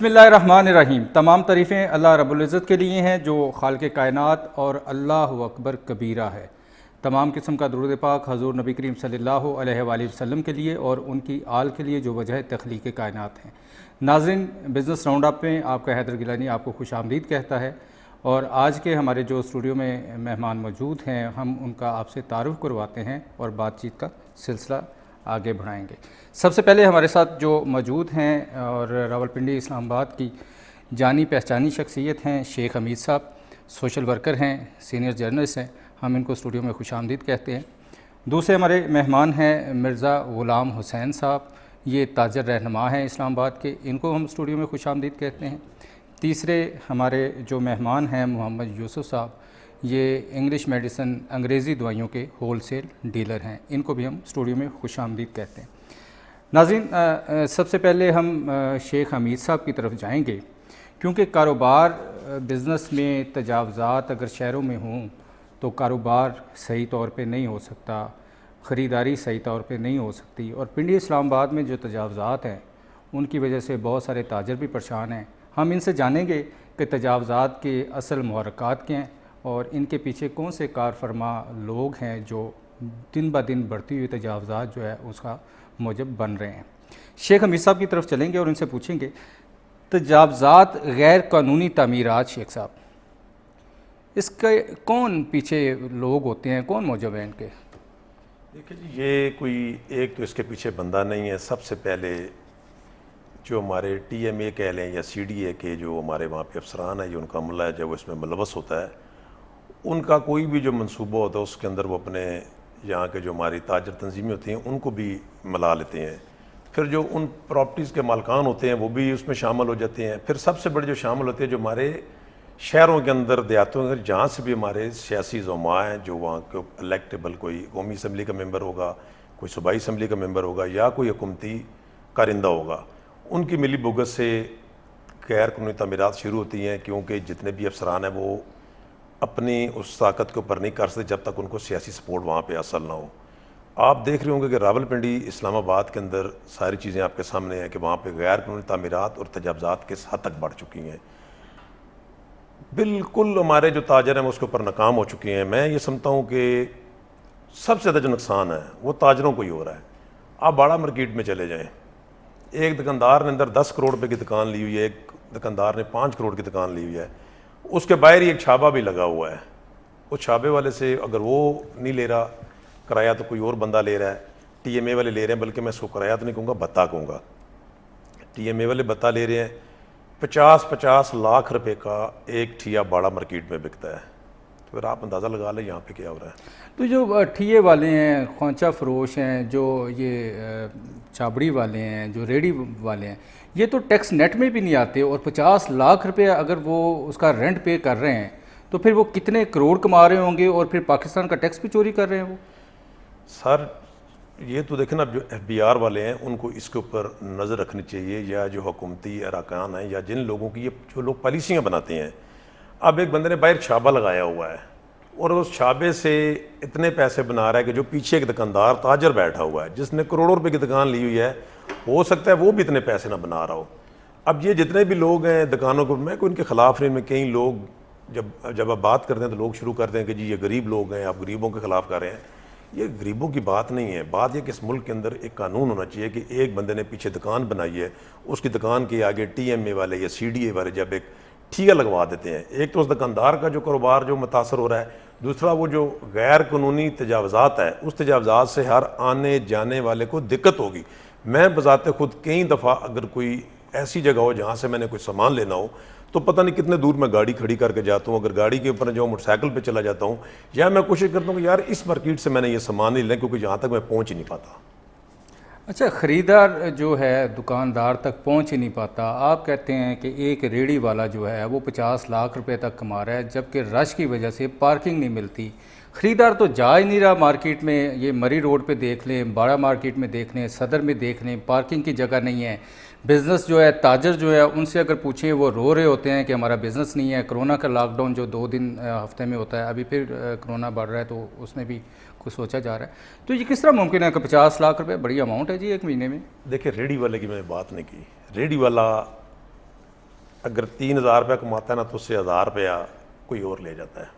اللہ الرحمن الرحیم۔ تمام تعریفیں اللہ رب العزت کے لیے ہیں جو خالق کائنات اور اللہ اکبر کبیرہ ہے۔ تمام قسم کا درود پاک حضور نبی کریم صلی اللہ علیہ وآلہ وسلم کے لیے اور ان کی آل کے لیے جو وجہ تخلیق کائنات ہیں۔ ناظرین، بزنس راؤنڈ اپ میں آپ کا حیدر گیلانی آپ کو خوش آمدید کہتا ہے، اور آج کے ہمارے جو اسٹوڈیو میں مہمان موجود ہیں ہم ان کا آپ سے تعارف کرواتے ہیں اور بات چیت کا سلسلہ آگے بڑھائیں گے۔ سب سے پہلے ہمارے ساتھ جو موجود ہیں اور راولپنڈی اسلام آباد کی جانی پہچانی شخصیت ہیں، شیخ حمید صاحب، سوشل ورکر ہیں، سینئر جرنلسٹ ہیں، ہم ان کو اسٹوڈیو میں خوش آمدید کہتے ہیں۔ دوسرے ہمارے مہمان ہیں مرزا غلام حسین صاحب، یہ تاجر رہنما ہیں اسلام آباد کے، ان کو ہم اسٹوڈیو میں خوش آمدید کہتے ہیں۔ تیسرے ہمارے جو مہمان ہیں محمد یوسف صاحب، یہ انگلش میڈیسن انگریزی دوائیوں کے ہول سیل ڈیلر ہیں، ان کو بھی ہم اسٹوڈیو میں خوش آمدید کہتے ہیں۔ ناظرین، سب سے پہلے ہم شیخ حمید صاحب کی طرف جائیں گے، کیونکہ کاروبار بزنس میں تجاوزات اگر شہروں میں ہوں تو کاروبار صحیح طور پہ نہیں ہو سکتا، خریداری صحیح طور پہ نہیں ہو سکتی، اور پنڈی اسلام آباد میں جو تجاوزات ہیں ان کی وجہ سے بہت سارے تاجر بھی پریشان ہیں۔ ہم ان سے جانیں گے کہ تجاوزات کے اصل محرکات کیا ہیں اور ان کے پیچھے کون سے کار فرما لوگ ہیں جو دن بہ دن بڑھتی ہوئی تجاوزات جو ہے اس کا موجب بن رہے ہیں۔ شیخ حمید صاحب کی طرف چلیں گے اور ان سے پوچھیں گے تجاوزات غیر قانونی تعمیرات، شیخ صاحب اس کے کون پیچھے لوگ ہوتے ہیں، کون موجب ہیں ان کے؟ دیکھیں جی، یہ کوئی ایک تو اس کے پیچھے بندہ نہیں ہے۔ سب سے پہلے جو ہمارے ٹی ایم اے کہہ لیں یا سی ڈی اے کے جو ہمارے وہاں پہ افسران ہیں، جو ان کا عملہ ہے جو اس میں ملوث ہوتا ہے، ان کا کوئی بھی جو منصوبہ ہوتا ہے اس کے اندر وہ اپنے یہاں کے جو ہماری تاجر تنظیمیں ہوتی ہیں ان کو بھی ملا لیتے ہیں۔ پھر جو ان پراپرٹیز کے مالکان ہوتے ہیں وہ بھی اس میں شامل ہو جاتے ہیں۔ پھر سب سے بڑے جو شامل ہوتے ہیں جو ہمارے شہروں کے اندر، دیہاتوں کے اندر، جہاں سے بھی ہمارے سیاسی زعماء ہیں، جو وہاں کے الیکٹیبل کوئی قومی اسمبلی کا ممبر ہوگا، کوئی صوبائی اسمبلی کا ممبر ہوگا یا کوئی حکومتی کارندہ ہوگا، ان کی ملی بھگت سے غیر قانونی تعمیرات شروع ہوتی ہیں، کیونکہ جتنے بھی افسران ہیں وہ اپنی اس طاقت کے اوپر نہیں کر سکتے جب تک ان کو سیاسی سپورٹ وہاں پہ حاصل نہ ہو۔ آپ دیکھ رہے ہوں گے کہ راولپنڈی اسلام آباد کے اندر ساری چیزیں آپ کے سامنے ہیں کہ وہاں پہ غیر قانونی تعمیرات اور تجاوزات کس حد تک بڑھ چکی ہیں۔ بالکل ہمارے جو تاجر ہیں وہ اس کے اوپر ناکام ہو چکے ہیں۔ میں یہ سمجھتا ہوں کہ سب سے زیادہ جو نقصان ہے وہ تاجروں کو ہی ہو رہا ہے۔ آپ باڑہ مارکیٹ میں چلے جائیں، ایک دکاندار نے اندر 10 کروڑ روپے کی دکان لی ہوئی ہے، ایک دکاندار نے 5 کروڑ کی دکان لی ہوئی ہے، اس کے باہر ہی ایک چھابہ بھی لگا ہوا ہے۔ اس چھابے والے سے اگر وہ نہیں لے رہا کرایہ تو کوئی اور بندہ لے رہا ہے، ٹی ایم اے والے لے رہے ہیں، بلکہ میں اس کو کرایہ تو نہیں کہوں گا، بھتہ کہوں گا۔ ٹی ایم اے والے بھتہ لے رہے ہیں، 50 لاکھ روپے کا ایک ٹھیا باڑہ مارکیٹ میں بکتا ہے۔ تو پھر آپ اندازہ لگا لیں یہاں پہ کیا ہو رہا ہے۔ تو جو ٹھیے والے ہیں، خوانچہ فروش ہیں، جو یہ چابڑی والے ہیں، جو ریڑھی والے ہیں، یہ تو ٹیکس نیٹ میں بھی نہیں آتے، اور 50 لاکھ روپے اگر وہ اس کا رینٹ پے کر رہے ہیں تو پھر وہ کتنے کروڑ کما رہے ہوں گے، اور پھر پاکستان کا ٹیکس بھی چوری کر رہے ہیں وہ۔ سر یہ تو دیکھیں نا، جو ایف بی آر والے ہیں ان کو اس کے اوپر نظر رکھنی چاہیے، یا جو حکومتی اراکان ہیں یا جن لوگوں کی یہ جو لوگ پالیسیاں بناتے ہیں۔ اب ایک بندے نے باہر چھابہ لگایا ہوا ہے اور اس چھابے سے اتنے پیسے بنا رہا ہے کہ جو پیچھے ایک دکاندار تاجر بیٹھا ہوا ہے جس نے کروڑوں روپے کی دکان لی ہوئی ہے، ہو سکتا ہے وہ بھی اتنے پیسے نہ بنا رہا ہو۔ اب یہ جتنے بھی لوگ ہیں دکانوں کو، میں کوئی ان کے خلاف نہیں، میں کئی لوگ جب آپ بات کرتے ہیں تو لوگ شروع کرتے ہیں کہ جی یہ غریب لوگ ہیں، آپ غریبوں کے خلاف کر رہے ہیں۔ یہ غریبوں کی بات نہیں ہے، بات یہ کہ اس ملک کے اندر ایک قانون ہونا چاہیے کہ ایک بندے نے پیچھے دکان بنائی ہے، اس کی دکان کے آگے ٹی ایم اے والے یا سی ڈی اے والے جب ایک ٹھیکہ لگوا دیتے ہیں، ایک تو اس دکاندار کا جو کاروبار جو متاثر ہو رہا ہے، دوسرا وہ جو غیر قانونی تجاوزات ہے اس تجاوزات سے ہر آنے جانے والے کو دقت ہوگی۔ میں بذات خود کئی دفعہ اگر کوئی ایسی جگہ ہو جہاں سے میں نے کوئی سامان لینا ہو تو پتہ نہیں کتنے دور میں گاڑی کھڑی کر کے جاتا ہوں، اگر گاڑی کے اوپر جو موٹر سائیکل پہ چلا جاتا ہوں، یا میں کوشش کرتا ہوں کہ یار اس مارکیٹ سے میں نے یہ سامان نہیں لینا، کیونکہ یہاں تک میں پہنچ ہی نہیں پاتا۔ اچھا، خریدار جو ہے دکاندار تک پہنچ ہی نہیں پاتا، آپ کہتے ہیں کہ ایک ریڑھی والا جو ہے وہ 50 لاکھ روپے تک کما رہا ہے، جبکہ رش کی وجہ سے پارکنگ نہیں ملتی۔ خریدار تو جا ہی نہیں رہا مارکیٹ میں، یہ مری روڈ پہ دیکھ لیں، باڑہ مارکیٹ میں دیکھ لیں، صدر میں دیکھ لیں، پارکنگ کی جگہ نہیں ہے۔ بزنس جو ہے، تاجر جو ہے، ان سے اگر پوچھیں وہ رو رہے ہوتے ہیں کہ ہمارا بزنس نہیں ہے۔ کرونا کا لاک ڈاؤن جو 2 دن ہفتے میں ہوتا ہے، ابھی پھر کرونا بڑھ رہا ہے تو اس میں بھی کچھ سوچا جا رہا ہے۔ تو یہ کس طرح ممکن ہے کہ 50 لاکھ روپے بڑی اماؤنٹ ہے جی ایک مہینے میں؟ دیکھیں ریڑھی والے کی میں نے بات نہیں کی، ریڑھی والا اگر 3,000 روپیہ کماتا ہے نا تو اس سے 1,000 روپیہ کوئی اور لے جاتا ہے.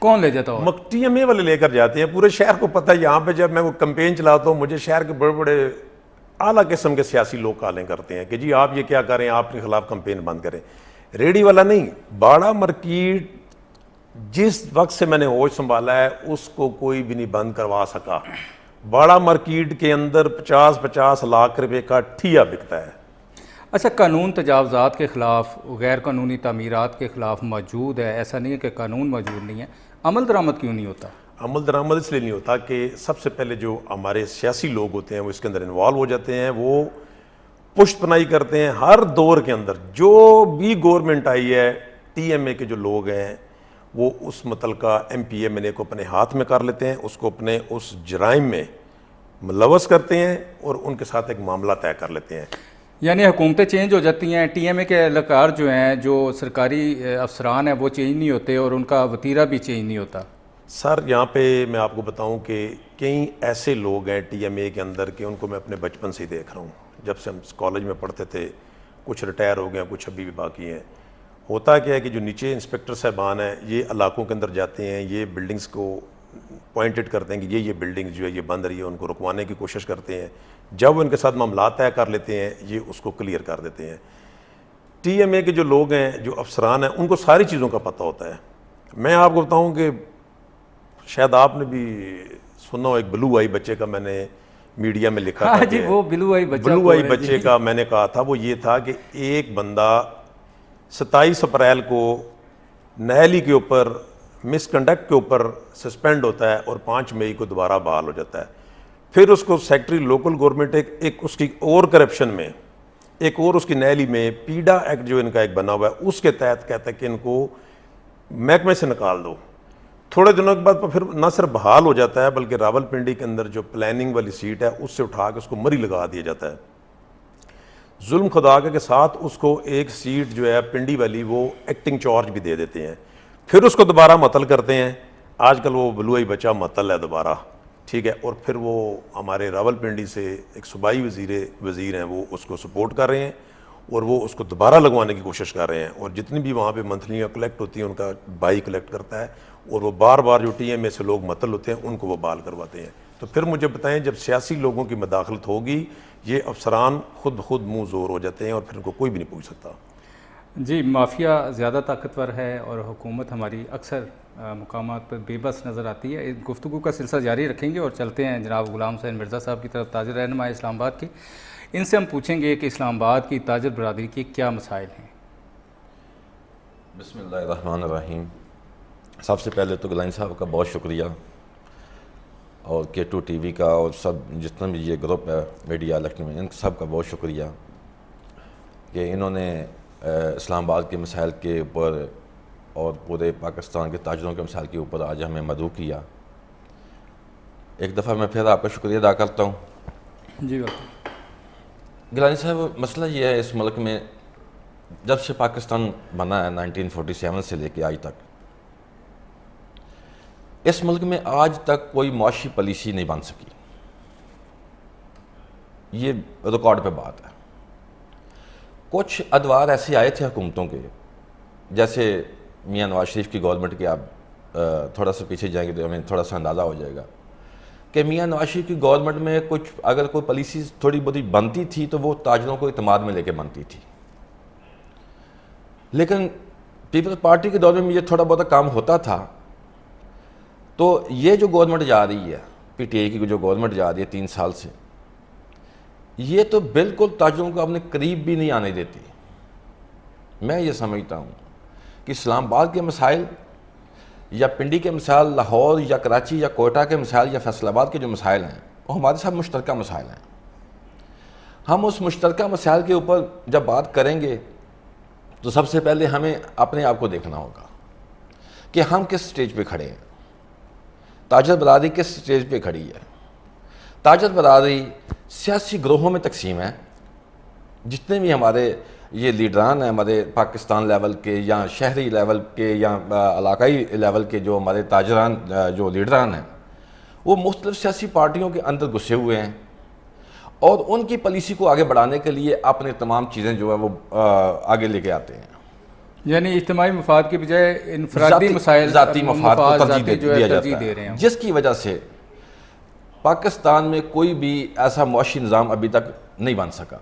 کون لے جاتا ہو؟ ٹی ایم اے والے لے کر جاتے ہیں. پورے شہر کو پتہ ہے یہاں پہ جب میں وہ کمپین چلاتا ہوں مجھے شہر کے بڑے بڑے اعلیٰ قسم کے سیاسی لوگ کالیں کرتے ہیں کہ جی آپ یہ کیا کریں, آپ کے خلاف کمپین بند کریں. ریڈی والا نہیں, باڑا مارکیٹ جس وقت سے میں نے ہوش سنبھالا ہے اس کو کوئی بھی نہیں بند کروا سکا. باڑا مارکیٹ کے اندر 50 لاکھ روپے کا ٹھیا بکتا ہے. اچھا, قانون تجاوزات کے خلاف, غیر قانونی تعمیرات کے خلاف موجود ہے, ایسا نہیں ہے کہ قانون موجود نہیں ہے, عمل درآمد کیوں نہیں ہوتا؟ عمل درآمد اس لیے نہیں ہوتا کہ سب سے پہلے جو ہمارے سیاسی لوگ ہوتے ہیں وہ اس کے اندر انوالو ہو جاتے ہیں, وہ پشت پناہی کرتے ہیں. ہر دور کے اندر جو بھی گورنمنٹ آئی ہے ٹی ایم اے کے جو لوگ ہیں وہ اس متعلقہ M P M L A کو اپنے ہاتھ میں کر لیتے ہیں, اس کو اپنے اس جرائم میں ملوث کرتے ہیں اور ان کے ساتھ ایک معاملہ طے کر لیتے ہیں. یعنی حکومتیں چینج ہو جاتی ہیں, ٹی ایم اے کے اہلکار جو ہیں, جو سرکاری افسران ہیں وہ چینج نہیں ہوتے اور ان کا وتیرہ بھی چینج نہیں ہوتا. سر یہاں پہ میں آپ کو بتاؤں کہ کئی ایسے لوگ ہیں ٹی ایم اے کے اندر کہ ان کو میں اپنے بچپن سے ہی دیکھ رہا ہوں. جب سے ہم کالج میں پڑھتے تھے, کچھ ریٹائر ہو گئے ہیں, کچھ ابھی بھی باقی ہیں. ہوتا کیا ہے کہ جو نیچے انسپیکٹر صاحبان ہیں یہ علاقوں کے اندر جاتے ہیں, یہ بلڈنگز کو پوائنٹڈ کرتے ہیں کہ یہ بلڈنگ جو ہے یہ بند رہی ہے, ان کو رکوانے کی کوشش کرتے ہیں. جب وہ ان کے ساتھ معاملات طے کر لیتے ہیں یہ اس کو کلیئر کر دیتے ہیں. ٹی ایم اے کے جو لوگ ہیں, جو افسران ہیں, ان کو ساری چیزوں کا پتہ ہوتا ہے. میں آپ کو بتاؤں کہ شاید آپ نے بھی سنا ہو, ایک بلو آئی بچے کا میں نے میڈیا میں لکھا تھا. جی وہ بلو آئی بچے کا میں نے کہا تھا, وہ یہ تھا کہ ایک بندہ 27 اپریل کو نیلی کے اوپر مس کنڈکٹ کے اوپر سسپینڈ ہوتا ہے اور 5 مئی کو دوبارہ بحال ہو جاتا ہے. پھر اس کو سیکٹری لوکل گورنمنٹ ایک اس کی اور کرپشن میں, ایک اور اس کی نیلی میں پیڈا ایکٹ جو ان کا ایک بنا ہوا ہے اس کے تحت کہتا ہے کہ ان کو محکمے سے نکال دو. تھوڑے دنوں کے بعد پھر نہ صرف بحال ہو جاتا ہے بلکہ راول پنڈی کے اندر جو پلاننگ والی سیٹ ہے اس سے اٹھا کے اس کو مری لگا دیا جاتا ہے. ظلم خدا کے ساتھ اس کو ایک سیٹ جو ہے پنڈی والی وہ ایکٹنگ چارج بھی دے دیتے ہیں. پھر اس کو دوبارہ معطل کرتے ہیں. آج کل وہ بلوئی بچہ معطل ہے دوبارہ, ٹھیک ہے. اور پھر وہ ہمارے راول پنڈی سے ایک صوبائی وزیر ہیں وہ اس کو سپورٹ کر رہے ہیں اور وہ اس کو دوبارہ لگوانے کی کوشش کر رہے ہیں. اور جتنی بھی وہاں پہ منتھلیاں کلیکٹ ہوتی ہیں ان کا بائی کلیکٹ کرتا ہے اور وہ بار بار جو ٹی ایم اے سے لوگ معطل ہوتے ہیں ان کو وہ بحال کرواتے ہیں. تو پھر مجھے بتائیں جب سیاسی لوگوں کی مداخلت ہوگی یہ افسران خود منہ زور ہو جاتے ہیں اور پھر ان کو کوئی بھی نہیں پوچھ سکتا. جی, مافیا زیادہ طاقتور ہے اور حکومت ہماری اکثر مقامات پر بے بس نظر آتی ہے. گفتگو کا سلسلہ جاری رکھیں گے اور چلتے ہیں جناب غلام حسین مرزا صاحب کی طرف, تاجر رہنما اسلام آباد کے. ان سے ہم پوچھیں گے کہ اسلام آباد کی تاجر برادری کے کیا مسائل ہیں. بسم اللہ الرحمن الرحیم. سب سے پہلے تو گلانی صاحب کا بہت شکریہ اور K2 ٹی وی کا اور سب جتنا بھی یہ گروپ ہے میڈیا الیکٹرک میں, ان سب کا بہت شکریہ کہ انہوں نے اسلام آباد کے مسائل کے اوپر اور پورے پاکستان کے تاجروں کے مسائل کے اوپر آج ہمیں مدعو کیا. ایک دفعہ میں پھر آپ کا شکریہ ادا کرتا ہوں. جی بالکل. گلانی صاحب, مسئلہ یہ ہے اس ملک میں جب سے پاکستان بنا ہے 1947 سے لے کے آج تک, اس ملک میں آج تک کوئی معاشی پالیسی نہیں بن سکی. یہ ریکارڈ پہ بات ہے. کچھ ادوار ایسے آئے تھے حکومتوں کے, جیسے میاں نواز شریف کی گورنمنٹ کے, آپ تھوڑا سا پیچھے جائیں گے تو ہمیں تھوڑا سا اندازہ ہو جائے گا کہ میاں نواز شریف کی گورنمنٹ میں کچھ اگر کوئی پالیسیز تھوڑی بہت بنتی تھی تو وہ تاجروں کو اعتماد میں لے کے بنتی تھی. لیکن پیپلز پارٹی کے دور میں یہ تھوڑا بہت کام ہوتا تھا. تو یہ جو گورنمنٹ جا رہی ہے, پی ٹی آئی کی جو گورنمنٹ جا رہی ہے 3 سال سے, یہ تو بالکل تاجروں کو اپنے قریب بھی نہیں آنے دیتی. میں یہ سمجھتا ہوں کہ اسلام آباد کے مسائل یا پنڈی کے مسائل, لاہور یا کراچی یا کوئٹہ کے مسائل یا فیصل آباد کے جو مسائل ہیں وہ ہمارے ساتھ مشترکہ مسائل ہیں. ہم اس مشترکہ مسائل کے اوپر جب بات کریں گے تو سب سے پہلے ہمیں اپنے آپ کو دیکھنا ہوگا کہ ہم کس سٹیج پہ کھڑے ہیں. تاجر برادری کس سٹیج پہ کھڑی ہے. تاجر برادری سیاسی گروہوں میں تقسیم ہے. جتنے بھی ہمارے یہ لیڈران ہیں ہمارے پاکستان لیول کے یا شہری لیول کے یا علاقائی لیول کے, جو ہمارے تاجران جو لیڈران ہیں وہ مختلف سیاسی پارٹیوں کے اندر گھسے ہوئے ہیں اور ان کی پالیسی کو آگے بڑھانے کے لیے اپنے تمام چیزیں جو ہے وہ آگے لے کے آتے ہیں. یعنی اجتماعی مفاد کی بجائے انفرادی مسائل ذاتی مفاد کو ذاتی جو ہے دیا ترجیح جاتا دے رہے ہے, ہیں. جس کی وجہ سے پاکستان میں کوئی بھی ایسا معاشی نظام ابھی تک نہیں بن سکا.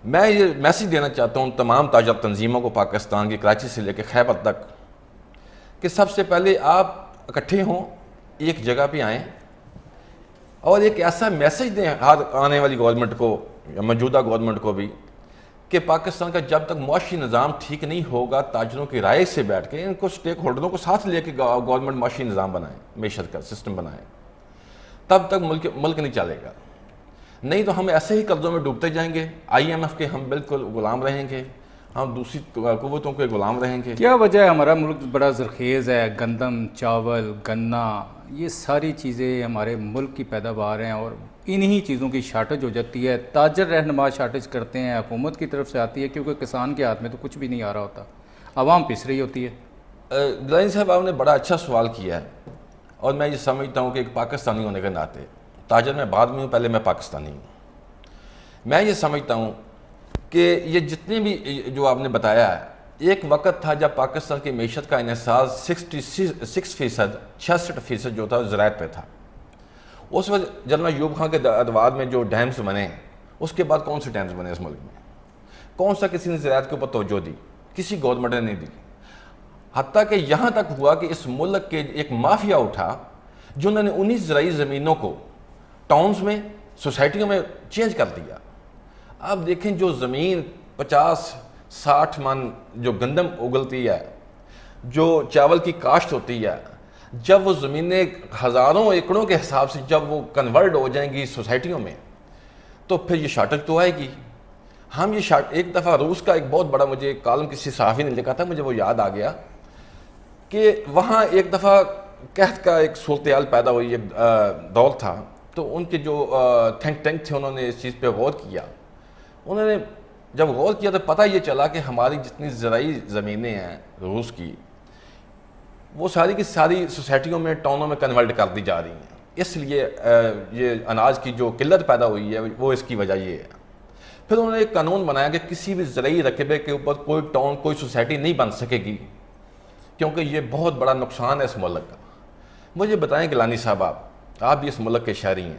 میں یہ میسیج دینا چاہتا ہوں تمام تاجر تنظیموں کو پاکستان کی کراچی سے لے کے خیبر تک کہ سب سے پہلے آپ اکٹھے ہوں, ایک جگہ پہ آئیں اور ایک ایسا میسیج دیں آنے والی گورنمنٹ کو یا موجودہ گورنمنٹ کو بھی کہ پاکستان کا جب تک معاشی نظام ٹھیک نہیں ہوگا, تاجروں کی رائے سے بیٹھ کے ان کو سٹیک ہولڈروں کو ساتھ لے کے گورنمنٹ معاشی نظام بنائے, معیشت کا سسٹم بنائے, تب تک ملک نہیں چلے گا. نہیں تو ہم ایسے ہی قرضوں میں ڈوبتے جائیں گے, IMF کے ہم بالکل غلام رہیں گے, ہم دوسری قوتوں کے غلام رہیں گے. کیا وجہ ہے ہمارا ملک بڑا زرخیز ہے, گندم, چاول, گنا, یہ ساری چیزیں ہمارے ملک کی پیداوار ہیں اور انہی چیزوں کی شارٹیج ہو جاتی ہے. تاجر رہنما شارٹیج کرتے ہیں, حکومت کی طرف سے آتی ہے کیونکہ کسان کے ہاتھ میں تو کچھ بھی نہیں آ رہا ہوتا, عوام پس رہی ہوتی ہے. گلانی صاحب آپ نے بڑا اچھا سوال کیا ہے اور میں یہ سمجھتا ہوں کہ ایک پاکستانی ہونے کے ناطے, تاجر میں بعد میں ہوں, پہلے میں پاکستانی ہوں, میں یہ سمجھتا ہوں کہ یہ جتنے بھی جو آپ نے بتایا ہے, ایک وقت تھا جب پاکستان کی معیشت کا انحصار 66% جو تھا زراعت پہ تھا. اس وقت جنرل ایوب خان کے ادوار میں جو ڈیمز بنے, اس کے بعد کون سے ڈیمز بنے اس ملک میں, کون سا کسی نے زراعت کے اوپر توجہ دی, کسی گورنمنٹ نے نہیں دی. حتیٰ کہ یہاں تک ہوا کہ اس ملک کے ایک مافیا اٹھا جنہوں نے 19 زرعی زمینوں کو ٹاؤنز میں, سوسائٹیوں میں چینج کر دیا. اب دیکھیں جو زمین 50-60 من جو گندم اگلتی ہے, جو چاول کی کاشت ہوتی ہے, جب وہ زمینیں ہزاروں ایکڑوں کے حساب سے جب وہ کنورٹ ہو جائیں گی سوسائٹیوں میں, تو پھر یہ شارٹیج تو آئے گی. ہم یہ ایک دفعہ روس کا ایک بہت بڑا مجھے کالم کسی صحافی نے لکھا تھا, مجھے وہ یاد آ گیا کہ وہاں ایک دفعہ قحط کا ایک صورتحال پیدا ہوئی, ایک دور تھا, تو ان کے جو تھنک ٹینک تھے انہوں نے اس چیز پہ غور کیا. انہوں نے جب غور کیا تو پتہ یہ چلا کہ ہماری جتنی زرعی زمینیں ہیں روس کی, وہ ساری کی ساری سوسائٹیوں میں, ٹاؤنوں میں کنورٹ کر دی جا رہی ہیں. اس لیے یہ اناج کی جو قلت پیدا ہوئی ہے وہ اس کی وجہ یہ ہے. پھر انہوں نے ایک قانون بنایا کہ کسی بھی زرعی رقبے کے اوپر کوئی ٹاؤن, کوئی سوسائٹی نہیں بن سکے گی, کیونکہ یہ بہت بڑا نقصان ہے اس ملک کا. مجھے بتائیں گیلانی صاحب, آپ بھی اس ملک کے شہری ہیں,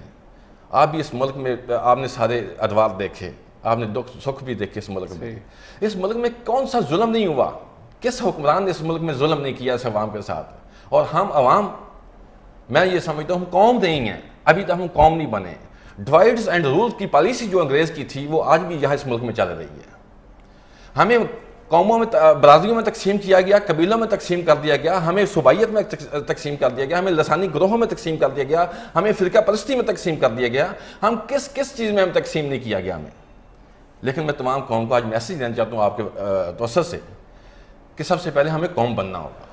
آپ بھی اس ملک میں, آپ نے سارے ادوار دیکھے, آپ نے دکھ سکھ بھی دیکھے اس ملک میں. اس ملک میں کون سا ظلم نہیں ہوا, کس حکمران نے اس ملک میں ظلم نہیں کیا اس عوام کے ساتھ. اور ہم عوام, میں یہ سمجھتا ہوں قوم نہیں ہیں, ابھی تک ہم قوم نہیں بنے. ڈیوائڈز اینڈ رولز کی پالیسی جو انگریز کی تھی وہ آج بھی یہاں اس ملک میں چل رہی ہے. ہمیں قوموں میں, برادریوں میں تقسیم کیا گیا, قبیلوں میں تقسیم کر دیا گیا, ہمیں صوبائیت میں تقسیم کر دیا گیا, ہمیں لسانی گروہوں میں تقسیم کر دیا گیا, ہمیں فرقہ پرستی میں تقسیم کر دیا گیا. ہم کس چیز میں ہم تقسیم نہیں کیا گیا ہمیں. لیکن میں تمام قوم کو آج میسیج دینا چاہتا ہوں آپ کے توسط سے کہ سب سے پہلے ہمیں قوم بننا ہوگا.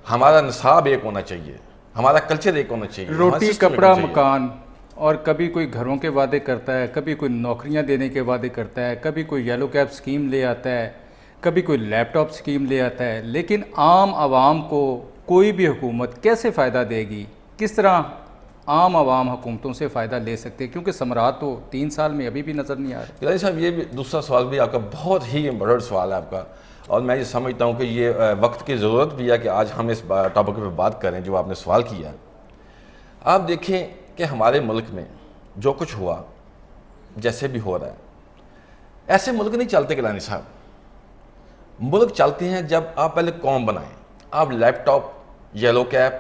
ہمارا نصاب ایک ہونا چاہیے, ہمارا کلچر ایک ہونا چاہیے. روٹی, کپڑا, مکان, اور کبھی کوئی گھروں کے وعدے کرتا ہے, کبھی کوئی نوکریاں دینے کے وعدے کرتا ہے, کبھی کوئی یلو کیب سکیم لے آتا ہے, کبھی کوئی لیپ ٹاپ سکیم لے آتا ہے. لیکن عام عوام کو کوئی بھی حکومت کیسے فائدہ دے گی, کس طرح عام عوام حکومتوں سے فائدہ لے سکتے ہیں, کیونکہ ثمرات تو 3 سال میں ابھی بھی نظر نہیں آ رہے. گیلانی صاحب یہ بھی دوسرا سوال بھی آپ کا بہت ہی امپورٹنٹ سوال ہے آپ کا, اور میں یہ سمجھتا ہوں کہ یہ وقت کی ضرورت بھی ہے کہ آج ہم اس ٹاپک پہ بات کریں جو آپ نے سوال کیا. آپ دیکھیں کہ ہمارے ملک میں جو کچھ ہوا, جیسے بھی ہو رہا ہے, ایسے ملک نہیں چلتے گیلانی صاحب. ملک چلتے ہیں جب آپ پہلے قوم بنائیں. آپ لیپ ٹاپ, یلو کیپ,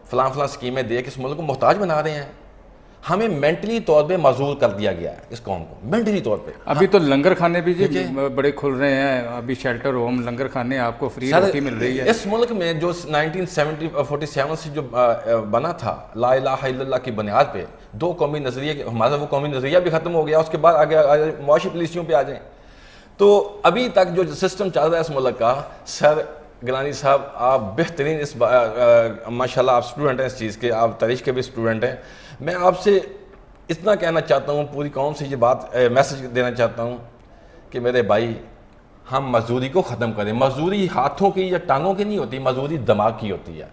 فلاں اسکیمیں دے کے اس ملک کو محتاج بنا رہے ہیں. ہمیں مینٹلی طور پہ معذور کر دیا گیا ہے اس قوم کو, مینٹلی طور پہ. ابھی تو لنگر کھانے بھی جی بڑے کھل رہے ہیں, ابھی شیلٹر ہوم, لنگر کھانے آپ کو فری روٹی مل رہی ہے. اس ملک میں جو 1947 سے جو بنا تھا لا الہ الا اللہ کی بنیاد پہ, 2 قومی نظریے, ہمارا وہ قومی نظریہ بھی ختم ہو گیا. اس کے بعد آگے معاشی پالیسیوں پہ آ جائیں تو ابھی تک جو سسٹم چل رہا ہے اس ملک کا, سر گیلانی صاحب آپ بہترین اس ماشاءاللہ آپ اسٹوڈنٹ ہیں اس چیز کے, آپ تاریخ کے بھی اسٹوڈنٹ ہیں. میں آپ سے اتنا کہنا چاہتا ہوں, پوری قوم سے یہ بات میسج دینا چاہتا ہوں کہ میرے بھائی, ہم مزدوری کو ختم کریں. مزدوری ہاتھوں کی یا ٹانگوں کی نہیں ہوتی, مزدوری دماغ کی ہوتی ہے.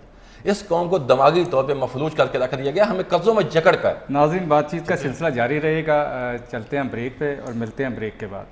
اس قوم کو دماغی طور پہ مفلوج کر کے رکھ دیا گیا, ہمیں قبضوں میں جکڑ کر. ناظرین بات چیت کا سلسلہ جاری رہے گا, چلتے ہیں بریک پہ اور ملتے ہیں بریک کے بعد.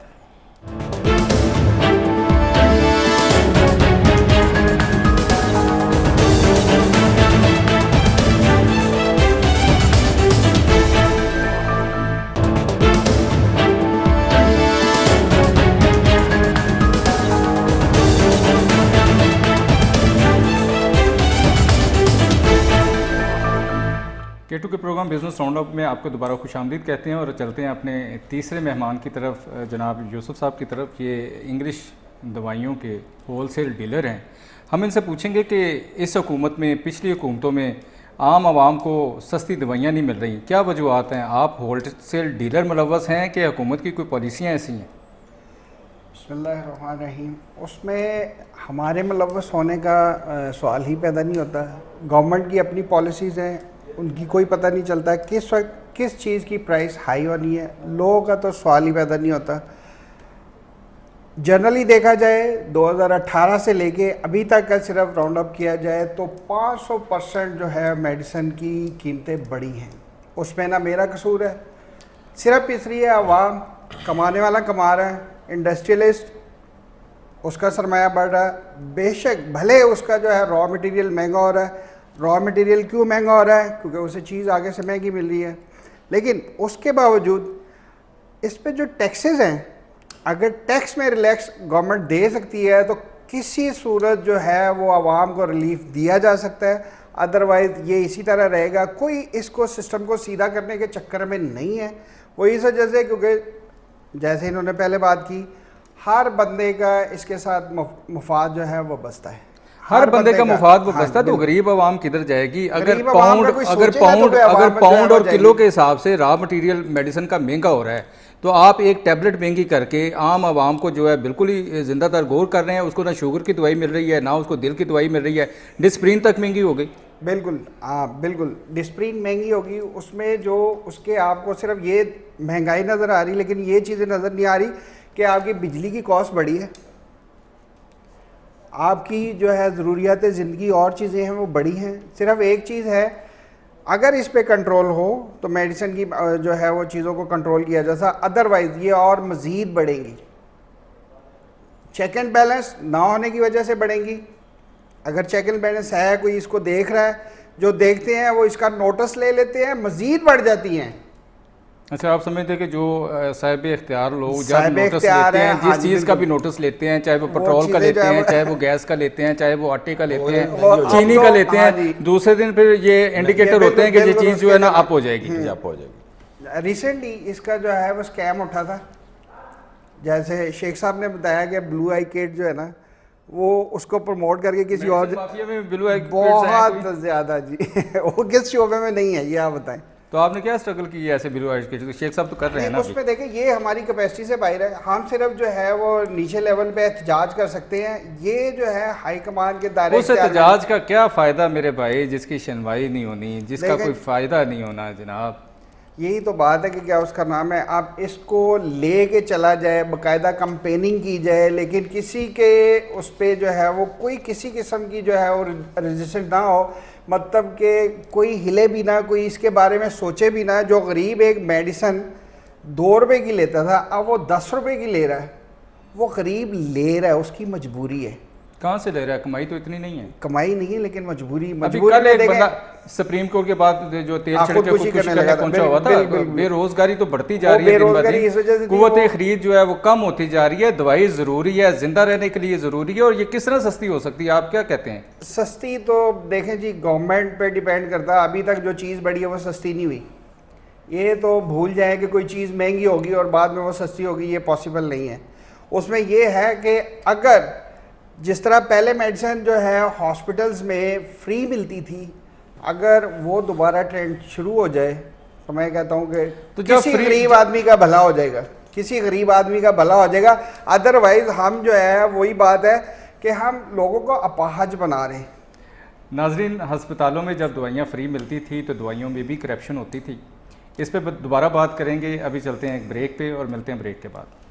K2 کے پروگرام بزنس راؤنڈ اپ میں آپ کو دوبارہ خوش آمدید کہتے ہیں اور چلتے ہیں اپنے تیسرے مہمان کی طرف, جناب یوسف صاحب کی طرف. یہ انگلش دوائیوں کے ہول سیل ڈیلر ہیں. ہم ان سے پوچھیں گے کہ اس حکومت میں, پچھلی حکومتوں میں عام عوام کو سستی دوائیاں نہیں مل رہی, کیا وجوہات ہیں؟ آپ ہول سیل ڈیلر ملوث ہیں کہ حکومت کی کوئی پالیسیاں ایسی ہیں؟ بسم اللہ الرحمن الرحیم. اس میں ہمارے ملوث ہونے کا سوال ہی پیدا نہیں ہوتا. گورنمنٹ کی اپنی پالیسیز ہیں, ان کی کوئی پتہ نہیں چلتا کس وقت کس چیز کی پرائس ہائی ہونی ہے. لوگوں کا تو سوال ہی پیدا نہیں ہوتا. جنرلی دیکھا جائے 2018 سے لے کے ابھی تک کا صرف راؤنڈ اپ کیا جائے تو 500% جو ہے میڈیسن کی قیمتیں بڑھی ہیں. اس میں نہ میرا قصور ہے, صرف اس لیے عوام کمانے والا کما رہا ہے, انڈسٹریلسٹ اس کا سرمایہ بڑھ رہا ہے. بے شک بھلے اس کا جو ہے را مٹیریل مہنگا ہو رہا ہے. را مٹیریل کیوں مہنگا ہو رہا ہے؟ کیونکہ اسے چیز آگے سے مہنگی مل رہی ہے. لیکن اس کے باوجود اس پہ جو ٹیکسز ہیں, اگر ٹیکس میں ریلیکس گورنمنٹ دے سکتی ہے تو کسی صورت جو ہے وہ عوام کو ریلیف دیا جا سکتا ہے. ادروائز یہ اسی طرح رہے گا. کوئی اس کو سسٹم کو سیدھا کرنے کے چکر میں نہیں ہے. وہ اس وجہ سے کیونکہ جیسے انہوں نے پہلے بات کی, ہر بندے کا اس کے ساتھ مفاد جو ہے وہ بستا ہے. ہر بندے کا مفاد وہ بستا ہے. تو غریب عوام کدھر جائے گی؟ اگر پاؤنڈ اور کلو کے حساب سے را مٹیریل میڈیسن کا مہنگا ہو رہا ہے تو آپ ایک ٹیبلٹ مہنگی کر کے عام عوام کو جو ہے بالکل ہی زندہ تر گور کر رہے ہیں. اس کو نہ شوگر کی دوائی مل رہی ہے, نہ اس کو دل کی دوائی مل رہی ہے. ڈسپرین تک مہنگی ہو گئی. بالکل ہاں بالکل ڈسپرین مہنگی ہوگی. اس میں جو اس کے آپ کو صرف یہ مہنگائی نظر آ رہی, لیکن یہ چیزیں نظر نہیں آ رہی کہ آپ کی بجلی کی کاسٹ بڑھی ہے, آپ کی جو ہے ضروریات زندگی اور چیزیں ہیں وہ بڑی ہیں. صرف ایک چیز ہے, اگر اس پہ کنٹرول ہو تو میڈیسن کی جو ہے وہ چیزوں کو کنٹرول کیا جا سکتا. ادروائز یہ اور مزید بڑھیں گی. چیک اینڈ بیلنس نہ ہونے کی وجہ سے بڑھیں گی. اگر چیک اینڈ بیلنس ہے, کوئی اس کو دیکھ رہا ہے, جو دیکھتے ہیں وہ اس کا نوٹس لے لیتے ہیں, مزید بڑھ جاتی ہیں. اچھا, آپ سمجھتے ہیں کہ جو صاحب اختیار لوگ جب نوٹس لیتے ہیں, جس چیز کا بھی نوٹس لیتے ہیں, چاہے وہ پٹرول کا لیتے ہیں, چاہے وہ گیس کا لیتے ہیں, چاہے وہ آٹے کا لیتے ہیں, چینی کا لیتے ہیں, دوسرے دن پھر یہ انڈیکیٹر ہوتے ہیں کہ یہ چیز جو ہے نا اپ ہو جائے گی. ریسنٹلی اس کا جو ہے وہ اسکیم اٹھا تھا, جیسے شیخ صاحب نے بتایا کہ بلو آئی کٹ جو ہے نا وہ اس کو پروموٹ کر کے کسی اور بہت زیادہ جی وہ کس شعبے میں نہیں ہے, یہ آپ بتائیں. تو آپ نے کیا اسٹرگل کی ہے ایسے بلو آئی کٹ؟ شیخ صاحب تو کر رہے ہیں نا. اس پہ دیکھیں یہ ہماری کیپیسٹی سے باہر ہے. ہم صرف جو ہے وہ نیچے لیول پہ احتجاج کر سکتے ہیں. یہ جو ہے ہائی کمان کے دائرے اس احتجاج کا کیا فائدہ میرے بھائی, جس کی سنوائی نہیں ہونی, جس کا کوئی فائدہ نہیں ہونا جناب. یہی تو بات ہے کہ کیا اس کا نام ہے, آپ اس کو لے کے چلا جائے, باقاعدہ کمپیننگ کی جائے, لیکن کسی کے اس پہ جو ہے وہ کوئی کسی قسم کی جو ہے وہ رجسٹر نہ ہو, مطلب کہ کوئی ہلے بھی نہ, کوئی اس کے بارے میں سوچے بھی نہ. جو غریب ایک میڈیسن 2 روپے کی لیتا تھا اب وہ 10 روپے کی لے رہا ہے. وہ غریب لے رہا ہے, اس کی مجبوری ہے. کہاں سے لے رہا ہے؟ کمائی تو اتنی نہیں ہے. کمائی نہیں ہے لیکن مجبوری سپریم کورٹ کے بعد جو تیل چھڑک کے خودکشی کرنے پہنچا ہوا تھا. بے روزگاری تو بڑھتی جا رہی ہے دن بدن, قوت خرید جو ہے وہ کم ہوتی جا رہی ہے. دوائی ضروری ہے, زندہ رہنے کے لیے ضروری ہے, اور یہ کس طرح سستی ہو سکتی ہے؟ آپ کیا کہتے ہیں؟ سستی تو دیکھیں جی گورنمنٹ پہ ڈیپینڈ کرتا ہے. ابھی تک جو چیز بڑھی ہے وہ سستی نہیں ہوئی. یہ تو بھول جائیں کہ کوئی چیز مہنگی ہوگی اور بعد میں وہ سستی ہوگی, یہ پاسبل نہیں ہے. اس میں یہ ہے کہ اگر جس طرح پہلے میڈیسن جو ہے ہاسپٹلز میں فری ملتی تھی, اگر وہ دوبارہ ٹرینڈ شروع ہو جائے تو میں کہتا ہوں کہ کسی غریب آدمی کا بھلا ہو جائے گا, کسی غریب آدمی کا بھلا ہو جائے گا. ادروائز ہم جو ہے وہی بات ہے کہ ہم لوگوں کو اپاہج بنا رہے ہیں. ناظرین, ہسپتالوں میں جب دوائیاں فری ملتی تھی تو دوائیوں میں بھی کرپشن ہوتی تھی. اس پہ دوبارہ بات کریں گے. ابھی چلتے ہیں ایک بریک پہ اور ملتے ہیں بریک کے بعد.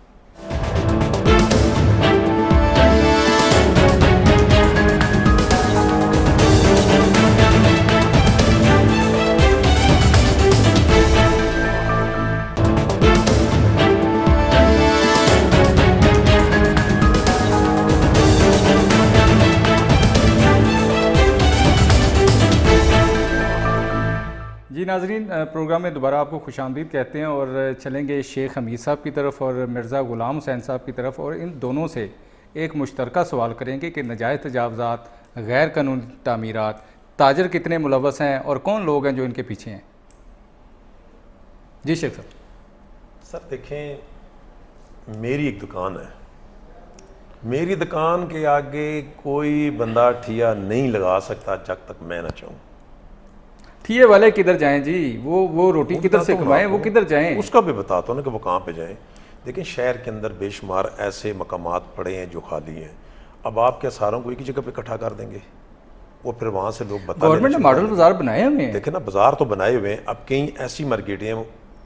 جی ناظرین، پروگرام میں دوبارہ آپ کو خوش آمدید کہتے ہیں اور چلیں گے شیخ حمید صاحب کی طرف اور مرزا غلام حسین صاحب کی طرف، اور ان دونوں سے ایک مشترکہ سوال کریں گے کہ ناجائز تجاوزات، غیر قانونی تعمیرات، تاجر کتنے ملوث ہیں اور کون لوگ ہیں جو ان کے پیچھے ہیں؟ جی شیخ صاحب۔ سر دیکھیں، میری ایک دکان ہے، میری دکان کے آگے کوئی بندہ ٹھیا نہیں لگا سکتا جب تک میں نہ چاہوں۔ ٹھیے والے کدھر جائیں جی؟ وہ روٹی کدھر سے کمائیں؟ وہ کدھر جائیں؟ اس کا بھی بتاتا ہوں نا کہ وہ کہاں پہ جائیں۔ دیکھیں شہر کے اندر بے شمار ایسے مقامات پڑے ہیں جو خالی ہیں، اب آپ کیا ساروں کو ایک ہی جگہ پہ اکٹھا کر دیں گے؟ وہ پھر وہاں سے لوگ بتا گورنمنٹ نے ماڈل بازار بنائے ہوئے ہیں۔ دیکھیں نا، بازار تو بنائے ہوئے ہیں، اب کئی ایسی مارکیٹیں ہیں،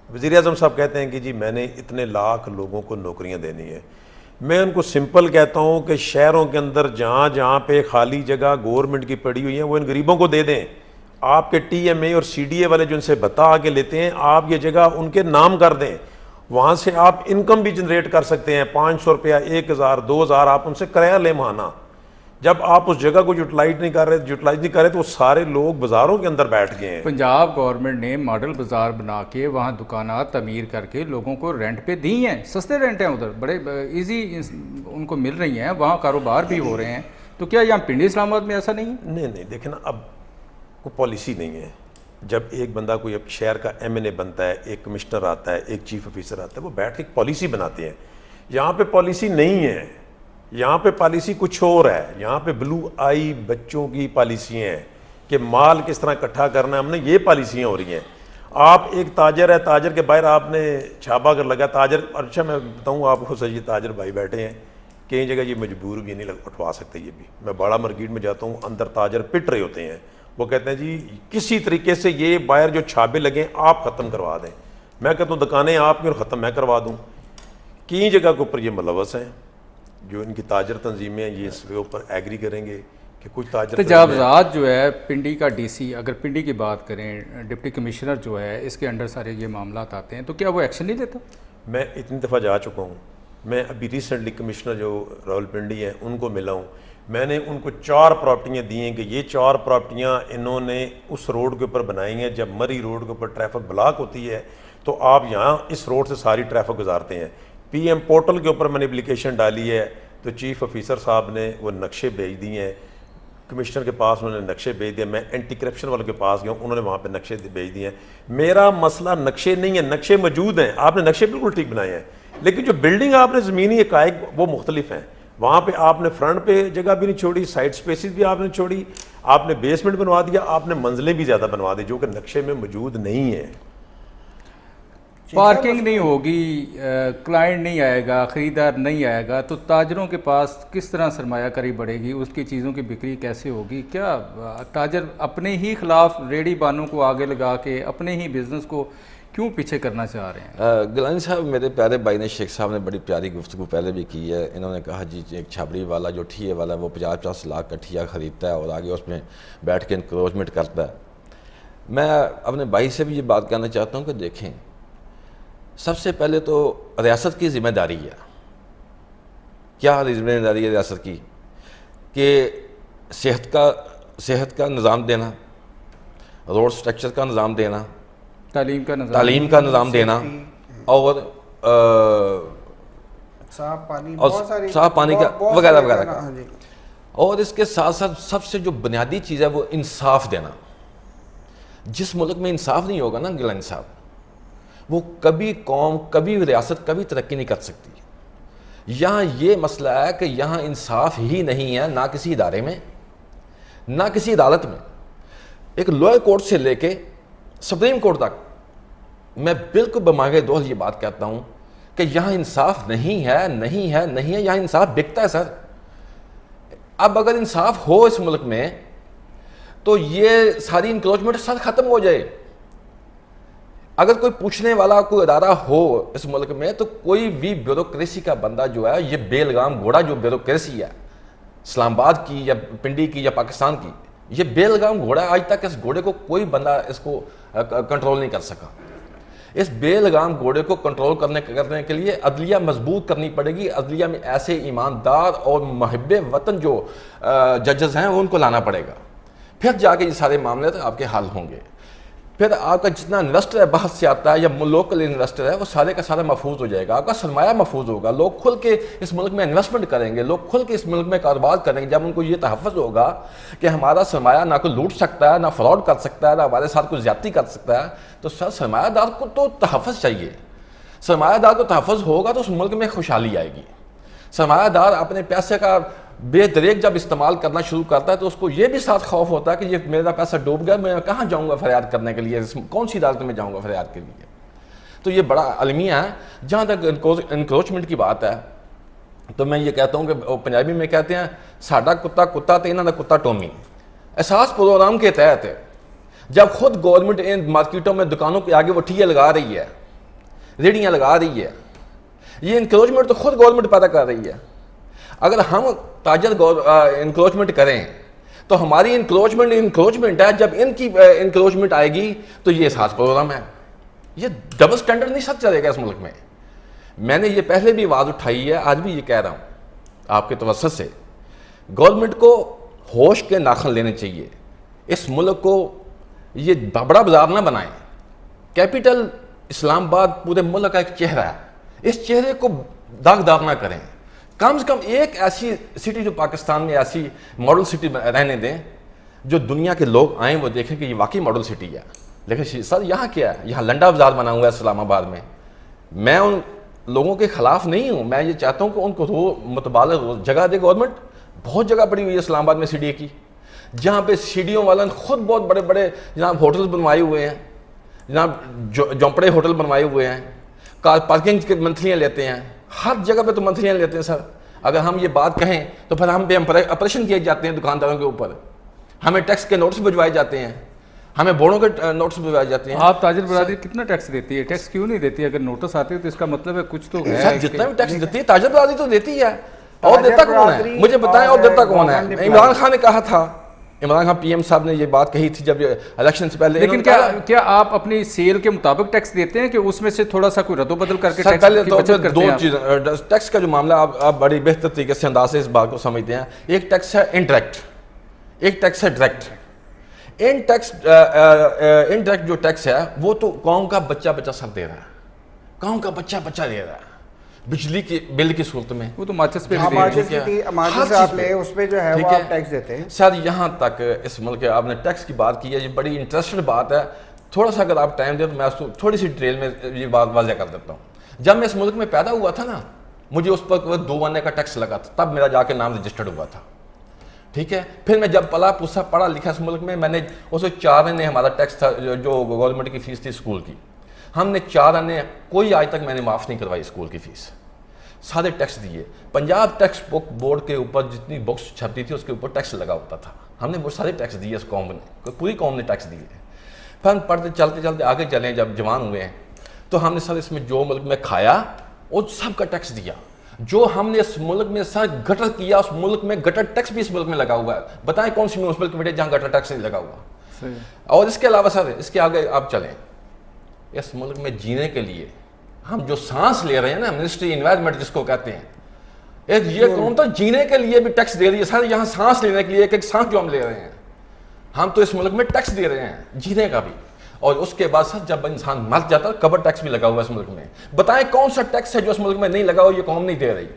وزیر اعظم صاحب کہتے ہیں کہ جی میں نے اتنے لاکھ لوگوں کو نوکریاں دینی ہے۔ میں ان کو سمپل کہتا ہوں کہ شہروں کے اندر جہاں جہاں پہ خالی جگہ گورنمنٹ کی پڑی ہوئی ہیں وہ ان غریبوں کو دے دیں۔ آپ کے ٹی ایم اے اور سی ڈی اے والے جو ان سے بتا آگے لیتے ہیں، آپ یہ جگہ ان کے نام کر دیں، وہاں سے آپ انکم بھی جنریٹ کر سکتے ہیں۔ 500 روپیہ، 1000، 2000 آپ ان سے کرایہ لیں ماہانہ۔ جب آپ اس جگہ کو یوٹیلائز نہیں کر رہے تو وہ سارے لوگ بازاروں کے اندر بیٹھ گئے ہیں۔ پنجاب گورنمنٹ نے ماڈل بازار بنا کے وہاں دکانات تعمیر کر کے لوگوں کو رینٹ پہ دی ہیں، سستے رینٹ ہیں، ادھر بڑے ایزی ان کو مل رہی ہیں، وہاں کاروبار بھی ہو رہے ہیں۔ تو کیا یہاں پنڈی اسلام آباد میں ایسا نہیں ہے؟ نہیں دیکھیں نا، اب کوئی پالیسی نہیں ہے۔ جب ایک بندہ کوئی شہر کا ایم این اے بنتا ہے، ایک کمشنر آتا ہے، ایک چیف آفیسر آتا ہے، وہ بیٹھ کے ایک پالیسی بناتے ہیں۔ یہاں پہ پالیسی نہیں ہے، یہاں پہ پالیسی کچھ اور ہے۔ یہاں پہ بلو آئی بچوں کی پالیسیاں ہیں کہ مال کس طرح اکٹھا کرنا ہے، ہم نے یہ پالیسیاں ہو رہی ہیں۔ آپ ایک تاجر ہے، تاجر کے باہر آپ نے چھاپا کر لگا تاجر، اچھا میں بتاؤں آپ کو سر، تاجر بھائی بیٹھے ہیں، کئی جگہ یہ مجبور بھی نہیں اٹھوا سکتے۔ یہ بھی میں بڑا مارکیٹ میں جاتا ہوں، اندر تاجر پٹ رہے ہوتے ہیں، وہ کہتے ہیں جی کسی طریقے سے یہ باہر جو چھاپے لگے آپ ختم کروا دیں۔ میں کہتا ہوں دکانیں آپ کی اور ختم میں کروا دوں۔ کئی جگہ کے اوپر یہ ملوث ہیں، جو ان کی تاجر تنظیمیں ہیں، یہ اس کے اوپر ایگری کریں گے کہ کچھ تاجر تجاوزات جو ہے پنڈی کا ڈی سی، اگر پنڈی کی بات کریں، ڈپٹی کمشنر جو ہے اس کے انڈر سارے یہ معاملات آتے ہیں، تو کیا وہ ایکشن نہیں لیتا؟ میں اتنی دفعہ جا چکا ہوں۔ میں ابھی ریسنٹلی کمشنر جو راولپنڈی ہیں ان کو ملا ہوں، میں نے ان کو 4 پراپرٹیاں دی ہیں کہ یہ 4 پراپرٹیاں انہوں نے اس روڈ کے اوپر بنائی ہیں۔ جب مری روڈ کے اوپر ٹریفک بلاک ہوتی ہے تو آپ یہاں اس روڈ سے ساری ٹریفک گزارتے ہیں۔ پی ایم پورٹل کے اوپر میں نے اپلیکیشن ڈالی ہے تو چیف آفیسر صاحب نے وہ نقشے بھیج دیے ہیں، کمشنر کے پاس انہوں نے نقشے بھیج دیے، میں اینٹی کرپشن والوں کے پاس گیا ہوں، انہوں نے وہاں پہ نقشے بھیج دیے ہیں۔ میرا مسئلہ نقشے نہیں ہے، نقشے موجود ہیں، آپ نے نقشے بالکل ٹھیک بنائے ہیں، لیکن جو بلڈنگ آپ نے زمینی حقائق وہ مختلف ہیں۔ وہاں پہ آپ نے فرنٹ پہ جگہ بھی نہیں چھوڑی، سائڈ سپیسز بھی آپ نے چھوڑی، آپ نے بیسمنٹ بنوا دیا، آپ نے منزلیں بھی زیادہ بنوا دی جو کہ نقشے میں موجود نہیں ہیں۔ پارکنگ نہیں ہوگی، کلائنٹ نہیں آئے گا، خریدار نہیں آئے گا، تو تاجروں کے پاس کس طرح سرمایہ کاری بڑھے گی؟ اس کی چیزوں کی بکری کیسے ہوگی؟ کیا تاجر اپنے ہی خلاف ریڑھی بانوں کو آگے لگا کے اپنے ہی بزنس کو کیوں پیچھے کرنا چاہ رہے ہیں؟ گیلانی صاحب، میرے پیارے بھائی نے، شیخ صاحب نے بڑی پیاری گفتگو پہلے بھی کی ہے۔ انہوں نے کہا جی ایک چھابڑی والا جو ٹھیے والا ہے وہ 50-50 لاکھ کا ٹھیا خریدتا ہے اور آگے اس میں بیٹھ کے انکروچمنٹ کرتا ہے۔ میں اپنے بھائی سے بھی یہ بات کہنا چاہتا ہوں کہ دیکھیں، سب سے پہلے تو ریاست کی ذمہ داری ہے۔ کیا ذمہ داری ہے ریاست کی؟ کہ صحت کا نظام دینا، روڈ سٹرکچر کا نظام دینا، تعلیم کا نظام دینا، اور صاف پانی کا وغیرہ وغیرہ کا، اور اس کے ساتھ ساتھ سب سے جو بنیادی چیز ہے وہ انصاف دینا۔ جس ملک میں انصاف نہیں ہوگا نا گیلانی صاحب، وہ کبھی قوم، کبھی ریاست، کبھی ترقی نہیں کر سکتی۔ یہاں یہ مسئلہ ہے کہ یہاں انصاف ہی نہیں ہے، نہ کسی ادارے میں، نہ کسی عدالت میں۔ ایک لوئر کورٹ سے لے کے سپریم کورٹ تک میں بالکل بمانگے دوست یہ بات کہتا ہوں کہ یہاں انصاف نہیں ہے، نہیں ہے، نہیں ہے، یہاں انصاف بکتا ہے سر۔ اب اگر انصاف ہو اس ملک میں تو یہ ساری انکروچمنٹ سر ختم ہو جائے۔ اگر کوئی پوچھنے والا کوئی ادارہ ہو اس ملک میں تو کوئی بھی بیوروکریسی کا بندہ جو ہے، یہ بے لگام گھوڑا جو بیوروکریسی ہے اسلام آباد کی یا پنڈی کی یا پاکستان کی، یہ بے لگام گھوڑا ہے۔ آج تک اس گھوڑے کو کوئی بندہ اس کو کنٹرول نہیں کر سکا۔ اس بے لگام گھوڑے کو کنٹرول کرنے کے لیے عدلیہ مضبوط کرنی پڑے گی۔ عدلیہ میں ایسے ایماندار اور محب وطن جو ججز ہیں ان کو لانا پڑے گا، پھر جا کے یہ سارے معاملے آپ کے حل ہوں گے۔ پھر آپ کا جتنا انویسٹر ہے باہر سے آتا ہے یا لوکل انویسٹر ہے وہ سارے کا سارا محفوظ ہو جائے گا، آپ کا سرمایہ محفوظ ہوگا، لوگ کھل کے اس ملک میں انویسٹمنٹ کریں گے، لوگ کھل کے اس ملک میں کاروبار کریں گے. جب ان کو یہ تحفظ ہوگا کہ ہمارا سرمایہ نہ کوئی لوٹ سکتا ہے، نہ فراڈ کر سکتا ہے، نہ ہمارے ساتھ کوئی زیادتی کر سکتا ہے، تو سر سرمایہ دار کو تو تحفظ چاہیے. سرمایہ دار کو تحفظ ہوگا تو اس ملک میں خوشحالی آئے گی. سرمایہ دار اپنے پیسے کا بے دریغ جب استعمال کرنا شروع کرتا ہے تو اس کو یہ بھی ساتھ خوف ہوتا ہے کہ یہ میرا پیسہ ڈوب گیا، میں کہاں جاؤں گا فریاد کرنے کے لیے، کون سی عدالت میں جاؤں گا فریاد کے لیے. تو یہ بڑا المیہ ہے. جہاں تک انکروچمنٹ کی بات ہے تو میں یہ کہتا ہوں کہ پنجابی میں کہتے ہیں ساڈا کتا کتا تے انہاں دا کتا ٹومی. احساس پروگرام کے تحت جب خود گورنمنٹ ان مارکیٹوں میں دکانوں کے آگے وہ ٹھیے لگا رہی ہے، ریڑیاں لگا رہی ہے، یہ انکروچمنٹ تو خود گورنمنٹ پیدا کر رہی ہے. اگر ہم تاجر انکروچمنٹ کریں تو ہماری انکروچمنٹ ہے، جب ان کی انکروچمنٹ آئے گی تو یہ احساس پروگرام ہے. یہ ڈبل سٹینڈرڈ نہیں سچ چلے گا اس ملک میں. میں نے یہ پہلے بھی آواز اٹھائی ہے، آج بھی یہ کہہ رہا ہوں آپ کے توسط سے، گورنمنٹ کو ہوش کے ناخن لینے چاہیے. اس ملک کو یہ بڑا بازار نہ بنائیں. کیپٹل اسلام آباد پورے ملک کا ایک چہرہ ہے، اس چہرے کو داغدار نہ کریں. کم سے کم ایک ایسی سٹی جو پاکستان میں ایسی ماڈل سٹی رہنے دیں جو دنیا کے لوگ آئیں وہ دیکھیں کہ یہ واقعی ماڈل سٹی ہے. لیکن سر یہاں کیا ہے؟ یہاں لنڈا بازار بنا ہوا ہے اسلام آباد میں. میں ان لوگوں کے خلاف نہیں ہوں، میں یہ چاہتا ہوں کہ ان کو متبادل جگہ دے گورنمنٹ. بہت جگہ پڑی ہوئی ہے اسلام آباد میں سی ڈی اے کی، جہاں پہ سی ڈیوں والا خود بہت بڑے بڑے جناب ہوٹل بنوائے ہوئے ہیں، جناب جھونپڑے ہوٹل بنوائے ہوئے ہیں، کار پارکنگ کے منتھلیاں لیتے ہیں، ہر جگہ پہ تو منتھلیاں لیتے ہیں. سر اگر ہم یہ بات کہیں تو پھر ہم پہ آپریشن کیے جاتے ہیں دکانداروں کے اوپر، ہمیں ٹیکس کے نوٹس بھجوائے جاتے ہیں، ہمیں بورڈوں کے نوٹس بھجوائے جاتے ہیں. آپ تاجر برادری کتنا ٹیکس دیتی ہے؟ ٹیکس کیوں نہیں دیتی؟ اگر نوٹس آتے ہیں تو اس کا مطلب ہے کچھ تو ہے. سر جتنا بھی ٹیکس دیتی ہے تاجر برادری تو دیتی ہے. اور دیتا کون ہے مجھے بتائیں، اور دیتا کون ہے؟ عمران خان نے کہا تھا، عمران خان پی ایم صاحب نے یہ بات کہی تھی جب الیکشن سے پہلے. لیکن کیا آپ اپنی سیل کے مطابق ٹیکس دیتے ہیں کہ اس میں سے تھوڑا سا کوئی رد و بدل کر کے ٹیکس پہلے کی تو بچت کرتے دو ہیں؟ چیزیں، ٹیکس کا جو معاملہ آپ بڑی بہتر طریقے سے انداز سے اس بات کو سمجھتے ہیں. ایک ٹیکس ہے انڈائریکٹ، ایک ٹیکس ہے ڈائریکٹ. انڈائریکٹ جو ٹیکس ہے وہ تو قوم کا بچہ سب دے رہا ہے، قوم کا بچہ دے رہا ہے. بجلی کے بل کی صورت میں وہ تو ماچس پہ ماچس آپ لے اس پہ جو ہے وہ آپ ٹیکس دیتے ہیں. سر یہاں تک اس ملک آپ نے ٹیکس کی بات کی ہے، یہ بڑی انٹرسٹڈ بات ہے. تھوڑا سا اگر آپ ٹائم دیں تو میں اس کو تھوڑی سی ڈیٹیل میں یہ بات واضح کر دیتا ہوں. جب میں اس ملک میں پیدا ہوا تھا نا، مجھے اس پر 2 آنے کا ٹیکس لگا تھا، تب میرا جا کے نام رجسٹرڈ ہوا تھا. ٹھیک ہے، پھر میں جب پڑھا لکھا اس ملک میں نے اس میں 4 آنے ہمارا ٹیکس تھا جو گورنمنٹ کی فیس تھی اسکول کی. ہم نے 4 آنے کوئی آج تک میں نے معاف نہیں کروائی اسکول کی فیس، سارے ٹیکس دیے. پنجاب ٹیکس بک بورڈ کے اوپر جتنی بکس چھپتی تھی اس کے اوپر ٹیکس لگا ہوتا تھا. ہم نے وہ سارے ٹیکس دیے، اس قوم نے، پوری قوم نے ٹیکس دیے. پھر ہم پڑھتے چلتے آگے چلیں، جب جوان ہوئے ہیں تو ہم نے سر اس میں جو ملک میں کھایا وہ سب کا ٹیکس دیا. جو ہم نے اس ملک میں سر گٹر کیا، اس ملک میں گٹر ٹیکس بھی اس ملک میں لگا ہوا ہے. بتائیں کون سی میونسپل کمیٹی جہاں گٹر ٹیکس نہیں لگا ہوا؟ اور اس کے علاوہ سر اس کے آگے آپ چلیں، اس ملک میں جینے کے لیے ہم جو سانس لے رہے ہیں نا، منسٹری انوائرمنٹ جس کو کہتے ہیں، ایک یہ قوم تو جینے کے لیے بھی ٹیکس دے رہی ہے. سر یہاں سانس لینے کے لیے ایک سانس جو ہم لے رہے ہیں، ہم تو اس ملک میں ٹیکس دے رہے ہیں جینے کا بھی. اور اس کے بعد سر جب انسان مر جاتا ہے قبر ٹیکس بھی لگا ہوا ہے اس ملک میں. بتائیں کون سا ٹیکس ہے جو اس ملک میں نہیں لگا ہوا، یہ قوم نہیں دے رہی؟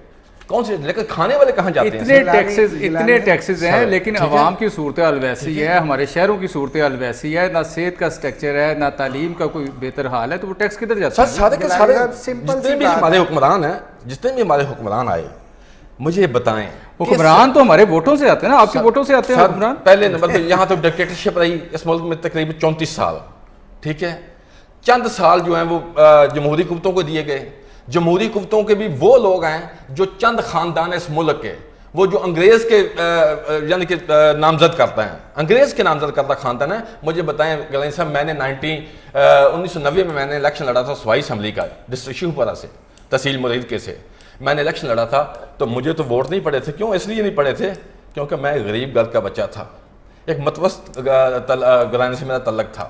کون سے؟ لیکن کھانے والے کہاں جاتے ہیں؟ اتنے ٹیکسز ہیں، لیکن عوام کی صورتحال ویسی ہے، ہمارے شہروں کی صورتحال ویسی ہے، نہ صحت کا سٹرکچر ہے، نہ تعلیم کا کوئی بہتر حال ہے، تو وہ ٹیکس کدھر جاتا ہے؟ سر سارے کے سارے جتنے بھی ہمارے حکمران ہیں، جتنے بھی ہمارے حکمران آئے، مجھے بتائیں. حکمران تو ہمارے ووٹوں سے آتے ہیں نا، آپ کے ووٹوں سے آتے ہیں حکمران. پہلے نمبر پہ یہاں تو ڈکٹیٹرشپ رہی اس ملک میں تقریباً 34 سال. ٹھیک ہے، چند سال جو ہیں وہ جمہوری قوتوں کو دیے گئے. جمہوری قوتوں کے بھی وہ لوگ ہیں جو چند خاندان اس ملک کے، وہ جو انگریز کے یعنی کہ نامزد کرتا ہے، انگریز کے نامزد کرتا خاندان ہے. مجھے بتائیں گلین صاحب، میں نے 1990 میں نے الیکشن لڑا تھا صوبائی اسمبلی کا ڈسٹرکٹ شیوپورہ سے، تحصیل مرید کے سے. میں نے الیکشن لڑا تھا تو مجھے تو ووٹ نہیں پڑے تھے. کیوں؟ اس لیے نہیں پڑے تھے کیونکہ میں غریب گھر کا بچہ تھا، ایک متوسط گھرانے سے میرا تعلق تھا.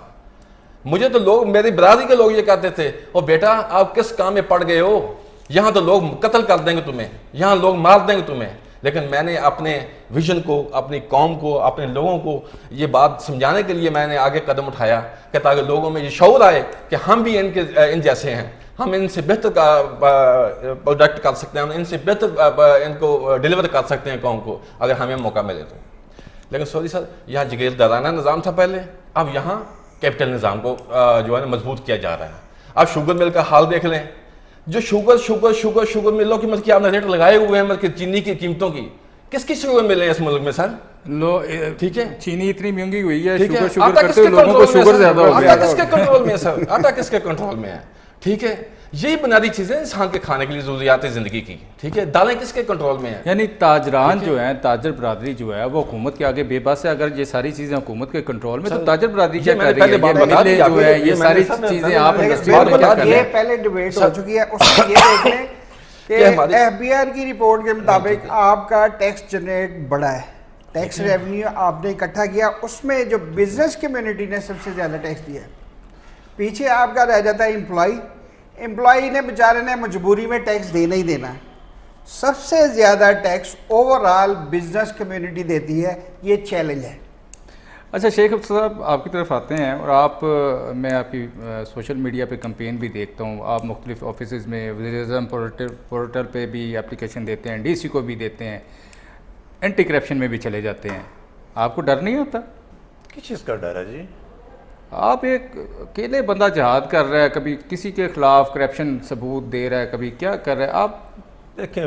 مجھے تو لوگ، میری برادری کے لوگ یہ کہتے تھے، او بیٹا آپ کس کام میں پڑ گئے ہو، یہاں تو لوگ قتل کر دیں گے تمہیں، یہاں لوگ مار دیں گے تمہیں، لیکن میں نے اپنے ویژن کو، اپنی قوم کو، اپنے لوگوں کو یہ بات سمجھانے کے لیے میں نے آگے قدم اٹھایا کہ تاکہ لوگوں میں یہ شعور آئے کہ ہم بھی ان جیسے ہیں، ہم ان سے بہتر پروڈکٹ کر سکتے ہیں، ہم ان سے بہتر ان کو ڈیلیور کر سکتے ہیں قوم کو اگر ہمیں موقع ملے تو۔ لیکن سوری سر، یہاں جگیردارانہ نظام تھا پہلے، اب یہاں کیپٹل نظام کو جو ہے نا مضبوط کیا جا رہا ہے۔ اب شوگر مل کا حال دیکھ لیں، جو شوگر ملوں کی مطلب کہ آپ نے ریٹ لگائے ہوئے ہیں مطلب کہ چینی کی قیمتوں کی، کس کی شوگر ملیں اس ملک میں سر؟ ٹھیک ہے، چینی اتنی مہنگی ہوئی ہے، ٹھیک ہے، شوگر آٹا کرتے کس ہوئے کے لوگوں کو کنٹرول میں شوگر ہے زیادہ ہو سر؟ گیا آٹا کس کے کنٹرول میں ہے سر؟ آٹا کس کے کنٹرول میں ہے؟ ٹھیک ہے، یہی بنیادی چیزیں انسان کے کھانے کے لیے ضروریات زندگی کی، ٹھیک ہے، دالیں کس کے کنٹرول میں ہیں؟ یعنی تاجران جو ہیں، تاجر برادری جو ہے وہ حکومت کے آگے بے بس ہے۔ اگر یہ ساری چیزیں حکومت کے کنٹرول میں تو تاجر برادری کیا کر رہی ہے؟ یہ ملیں جو ہے، یہ ساری چیزیں آپ انڈسٹری میں کیا کر رہے یہ ہیں؟ پہلے ڈیبیٹ ہو چکی ہے، اس میں یہ دیکھ لیں کہ ایف بی آر کی رپورٹ کے مطابق آپ کا ٹیکس جنریٹ بڑا ہے، ٹیکس ریونیو آپ نے اکٹھا کیا، اس میں جو بزنس کمیونٹی نے سب سے زیادہ ٹیکس دیا ہے، پیچھے آپ کا رہ جاتا ہے امپلائی نے بیچارے نے مجبوری میں ٹیکس دینا ہی دینا ہے۔ سب سے زیادہ takes over all business community دیتی ہے، یہ چیلنج ہے۔ اچھا شیخ صاحب، آپ کی طرف آتے ہیں اور میں آپ کی سوشل میڈیا پہ کمپین بھی دیکھتا ہوں، آپ مختلف آفیسز میں وزیر اعظم پورٹل پہ بھی اپلیکیشن دیتے ہیں، ڈی سی کو بھی دیتے ہیں، اینٹی کرپشن میں بھی چلے جاتے ہیں، آپ کو ڈر نہیں ہوتا؟ کس چیز کا ڈر ہے جی؟ آپ ایک اکیلے بندہ جہاد کر رہا ہے، کبھی کسی کے خلاف کرپشن ثبوت دے رہا ہے، کبھی کیا کر رہا ہے آپ؟ دیکھیں،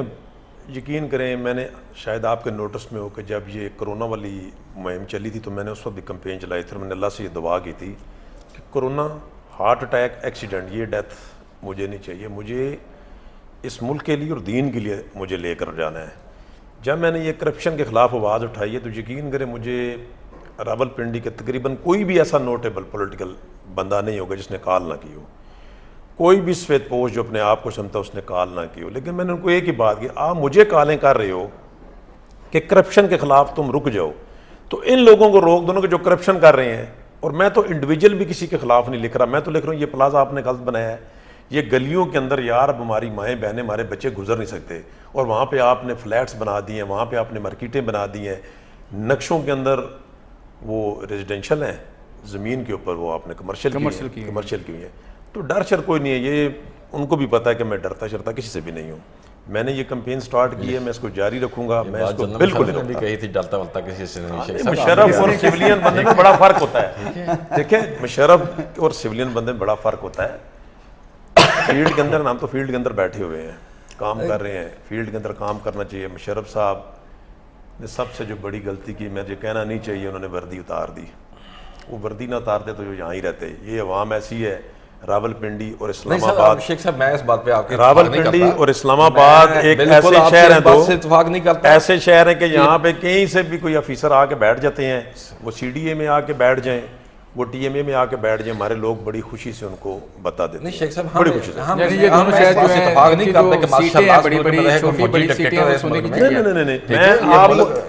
یقین کریں، میں نے شاید آپ کے نوٹس میں ہو کہ جب یہ کرونا والی مہم چلی تھی تو میں نے اس وقت بھی کمپین چلائی تھی اور میں نے اللہ سے یہ دعا کی تھی کہ کرونا، ہارٹ اٹیک، ایکسیڈنٹ، یہ ڈیتھ مجھے نہیں چاہیے، مجھے اس ملک کے لیے اور دین کے لیے مجھے لے کر جانا ہے۔ جب میں نے یہ کرپشن کے خلاف آواز اٹھائی ہے تو یقین کریں مجھے راول پنڈی کے تقریباً کوئی بھی ایسا نوٹیبل پولیٹیکل بندہ نہیں ہوگا جس نے کال نہ کی ہو، کوئی بھی سفید پوش جو اپنے آپ کو سمجھتا اس نے کال نہ کی ہو، لیکن میں نے ان کو ایک ہی بات کی، آپ مجھے کالیں کر رہے ہو کہ کرپشن کے خلاف تم رک جاؤ، تو ان لوگوں کو روک دو کہ جو کرپشن کر رہے ہیں۔ اور میں تو انڈیویجول بھی کسی کے خلاف نہیں لکھ رہا، میں تو لکھ رہا ہوں یہ پلازا آپ نے غلط بنایا ہے، یہ گلیوں کے اندر یار اب ہماری مائیں بہنیں ہمارے بچے گزر نہیں سکتے، اور وہاں پہ آپ نے فلیٹس بنا دی ہیں، وہاں پہ آپ نے مارکیٹیں بنا دی ہیں، نقشوں کے اندر وہ ریزیڈینشل ہیں، زمین کے اوپر وہ آپ نے کمرشل کی ہوئی ہے۔ تو ڈر شر کوئی نہیں ہے، یہ ان کو بھی پتہ ہے کہ میں ڈرتا شرتا کسی سے بھی نہیں ہوں۔ میں نے یہ کمپین سٹارٹ کی ہے، میں اس کو جاری رکھوں گا، میں اس کو بالکل نہیں بھی کہی تھی ڈلتا ولتا کسی سے نہیں۔ مشرف اور سویلین بندے میں بڑا فرق ہوتا ہے، دیکھیں مشرف اور سویلین بندے میں بڑا فرق ہوتا ہے۔ فیلڈ کے اندر، ہم تو فیلڈ کے اندر بیٹھے ہوئے ہیں، کام کر رہے ہیں، فیلڈ کے اندر کام کرنا چاہیے۔ مشرف صاحب نے سب سے جو بڑی غلطی کی، مجھے کہنا نہیں چاہیے، انہوں نے وردی اتار دی، وہ وردی نہ اتارتے تو یہاں ہی رہتے۔ یہ عوام ایسی ہے، راول پنڈی اور اسلام آباد، شیخ صاحب میں اس بات پہ آپ کی راول پنڈی اور اسلام آباد ایک ایسے شہر ہیں، دو اتفاق نہیں کرتا، ایسے شہر ہیں کہ یہاں پہ کہیں سے بھی کوئی آفیسر آ کے بیٹھ جاتے ہیں، وہ سی ڈی اے میں آ کے بیٹھ جائیں، وہ ٹی ایم اے میں آ کے بیٹھ جائیں، ہمارے لوگ بڑی خوشی سے ان کو بتا دیتے ہیں۔ نہیں شیخ صاحب، بڑی خوشی سے یعنی یہ دونوں شہر جو ہیں، اتفاق نہیں کرتے کہ ماشاء اللہ بڑی بڑی چھوٹی بڑی سیٹیں ہیں، سونے کی چڑیا۔ نہیں،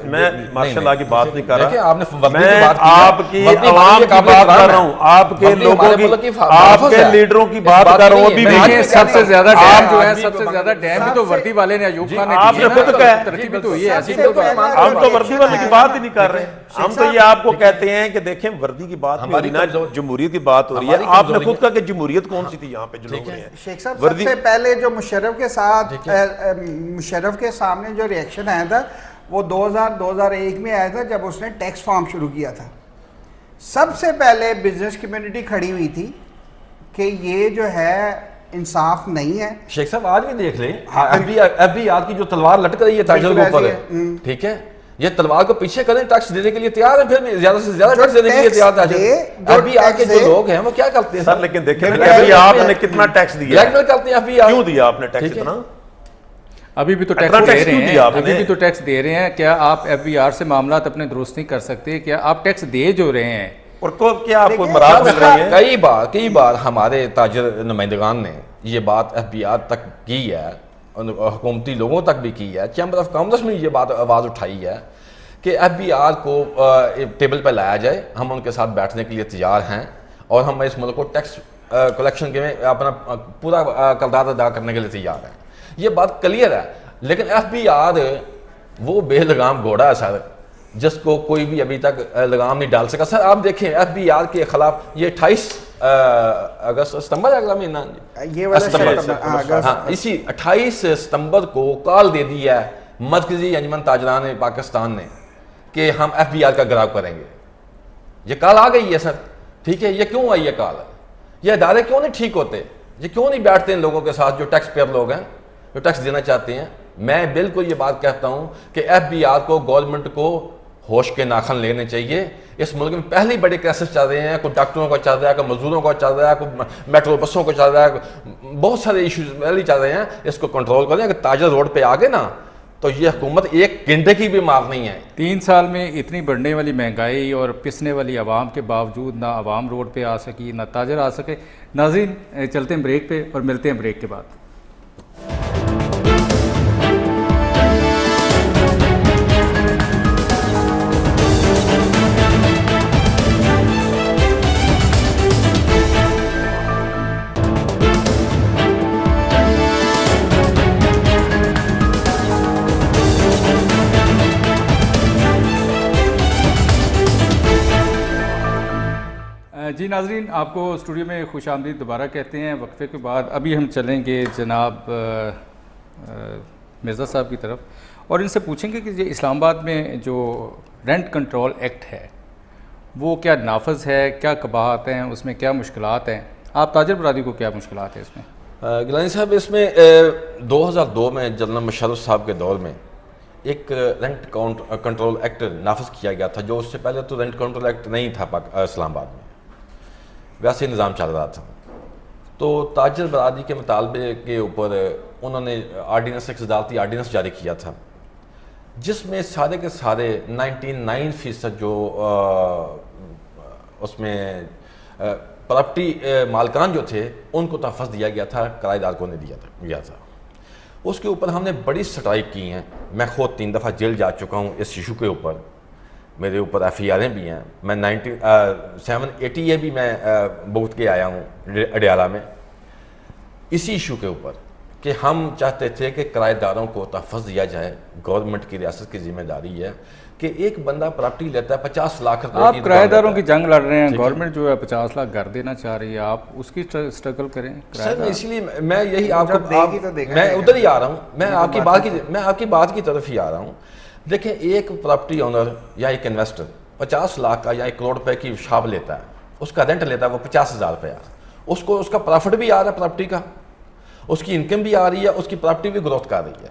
میں ماشاء اللہ کی بات نہیں کر رہا، آپ نے میں آپ کی عوام کی بات کر رہا ہوں، آپ کے لوگوں کی، آپ کے لیڈروں کی بات کر رہا ہوں۔ ابھی دیکھیں سب سے زیادہ ڈیم جو ہے، سب سے زیادہ ڈیم بھی تو وردی والے نے، ایوب خان نے آپ نے خود کہا، ترقی بھی تو ہوئی ہے ایسی۔ ہم تو وردی والے کی بات ہی نہیں کر رہے، ہم تو یہ آپ کو کہتے ہیں کہ دیکھیں وردی کی بات نہیں ہو رہی نا، جمہوریت کی بات ہو رہی ہے۔ آپ نے خود کہا کہ جمہوریت کون سی تھی یہاں پہ جو لوگ رہے ہیں۔ شیخ صاحب سب سے پہلے جو مشرف کے ساتھ مشرف کے سامنے جو ریئیکشن آیا تھا وہ 2001 میں آیا تھا، جب اس نے ٹیکس فارم شروع کیا تھا۔ سب سے پہلے بزنس کمیونٹی کھڑی ہوئی تھی کہ یہ جو ہے انصاف نہیں ہے۔ شیخ صاحب آج بھی دیکھ لیں، ایف بی آر کی جو تلوار لٹک رہی ہے تاجر کے اوپر ہے، ٹھیک ہے، یہ تلوار کو پیچھے کریں، ٹیکس دینے کے لیے تیار ہے، پھر بھی زیادہ سے زیادہ ٹیکس دینے کے لیے تیار ہے۔ ابھی آ کے جو لوگ ہیں وہ کیا کرتے ہیں سر؟ لیکن دیکھیں ابھی آپ نے کتنا ٹیکس دیا، بلیک میل کرتے ہیں ابھی، کیوں دیا آپ نے ٹیکس اتنا؟ ابھی بھی تو ٹیکس دے رہے ہیں، ابھی بھی تو ٹیکس دے رہے ہیں۔ کیا آپ ایف بی آر سے معاملات اپنے درست نہیں کر سکتے؟ کیا آپ ٹیکس دے جو رہے ہیں اور کیا آپ کو مراد مل رہی ہے؟ کئی بار ہمارے تاجر نمائندگان نے یہ بات ایف بی آر تک کی ہے، حکومتی لوگوں تک بھی کی ہے، چیمبر آف کامرس میں یہ بات آواز اٹھائی ہے کہ ایف بی آر کو ٹیبل پہ لایا جائے، ہم ان کے ساتھ بیٹھنے کے لیے تیار ہیں، اور ہم اس ملک کو ٹیکس کلیکشن کے میں اپنا پورا کردار ادا کرنے کے لیے تیار ہیں۔ یہ بات کلیئر ہے، لیکن ایف بی آر وہ بے لگام گھوڑا ہے سر، جس کو کوئی بھی ابھی تک لگام نہیں ڈال سکا. سر آپ دیکھیں ایف بی آر کے خلاف یہ 28 اگست ستمبر اگلا مہینہ یہ والا ستمبر، ہاں اسی 28 ستمبر کو کال دے دی ہے مرکزی انجمن تاجران پاکستان نے کہ ہم ایف بی آر کا گھیراؤ کریں گے. یہ کال آ گئی ہے سر، ٹھیک ہے. یہ کیوں آئی ہے کال؟ یہ ادارے کیوں نہیں ٹھیک ہوتے؟ یہ کیوں نہیں بیٹھتے ان لوگوں کے ساتھ جو ٹیکس پیئر لوگ ہیں، جو ٹیکس دینا چاہتے ہیں؟ میں بالکل یہ بات کہتا ہوں کہ ایف بی آر کو، گورنمنٹ کو ہوش کے ناخن لینے چاہیے. اس ملک میں پہلے بڑے کرائسس چل رہے ہیں، کوئی ڈاکٹروں کا چل رہا ہے، کوئی مزدوروں کا چل رہا ہے، کوئی میٹرو بسوں کا چل رہا ہے، بہت سارے ایشوز پہلے چل رہے ہیں. اس کو کنٹرول کریں. اگر تاجر روڈ پہ آ گئے نا تو یہ حکومت ایک گھنٹے کی بھی معاف نہیں ہے. 3 سال میں اتنی بڑھنے والی مہنگائی اور پسنے والی عوام کے باوجود نہ عوام روڈ پہ آ سکی، نہ تاجر آ سکے. ناظرین چلتے ہیں بریک پہ اور ملتے ہیں بریک کے بعد. جی ناظرین، آپ کو اسٹوڈیو میں خوش آمدید دوبارہ کہتے ہیں. وقفے کے بعد ابھی ہم چلیں گے جناب مرزا صاحب کی طرف اور ان سے پوچھیں گے کہ یہ اسلام آباد میں جو رینٹ کنٹرول ایکٹ ہے وہ کیا نافذ ہے، کیا قباحت ہیں اس میں، کیا مشکلات ہیں؟ آپ تاجر برادری کو کیا مشکلات ہیں اس میں؟ گیلانی صاحب، اس میں 2002 میں جنرل مشرف صاحب کے دور میں ایک رینٹ کنٹرول ایکٹ نافذ کیا گیا تھا، جو اس سے پہلے تو رینٹ کنٹرول ایکٹ نہیں تھا اسلام آباد میں، ویسے نظام چل رہا تھا. تو تاجر برادری کے مطالبے کے اوپر انہوں نے آرڈیننس، ایک صدارتی آرڈیننس جاری کیا تھا، جس میں سارے کے سارے 99% جو اس میں پراپرٹی مالکان جو تھے ان کو تحفظ دیا گیا تھا، کرایہ دار کو نہیں دیا تھا. اس کے اوپر ہم نے بڑی سٹرائک کی ہیں. میں خود 3 دفعہ جیل جا چکا ہوں اس ایشو کے اوپر. میرے اوپر ایف ای آریں بھی ہیں. میں 780 اے بھی میں بھگت کے آیا ہوں اڈیالہ میں اسی ایشو کے اوپر کہ ہم چاہتے تھے کہ کرایہ داروں کو تحفظ دیا جائے. گورنمنٹ کی، ریاست کی ذمہ داری ہے کہ ایک بندہ پراپرٹی لیتا ہے 50 لاکھ روپے. آپ کرایہ داروں کی جنگ لڑ رہے ہیں، گورنمنٹ جو ہے 50 لاکھ گھر دینا چاہ رہی ہے، آپ اس کی سٹرگل کریں. سر اسی لیے میں یہی آپ کو میں ادھر ہی آ رہا ہوں، میں آپ کی بات کی طرف ہی آ رہا ہوں. دیکھیں، ایک پراپرٹی اونر یا ایک انویسٹر 50 لاکھ کا یا 1 کروڑ روپے کی شاپ لیتا ہے، اس کا رینٹ لیتا ہے وہ 50,000 روپیہ. اس کو اس کا پروفٹ بھی آ رہا ہے پراپرٹی کا، اس کی انکم بھی آ رہی ہے، اس کی پراپرٹی بھی گروتھ کر رہی ہے.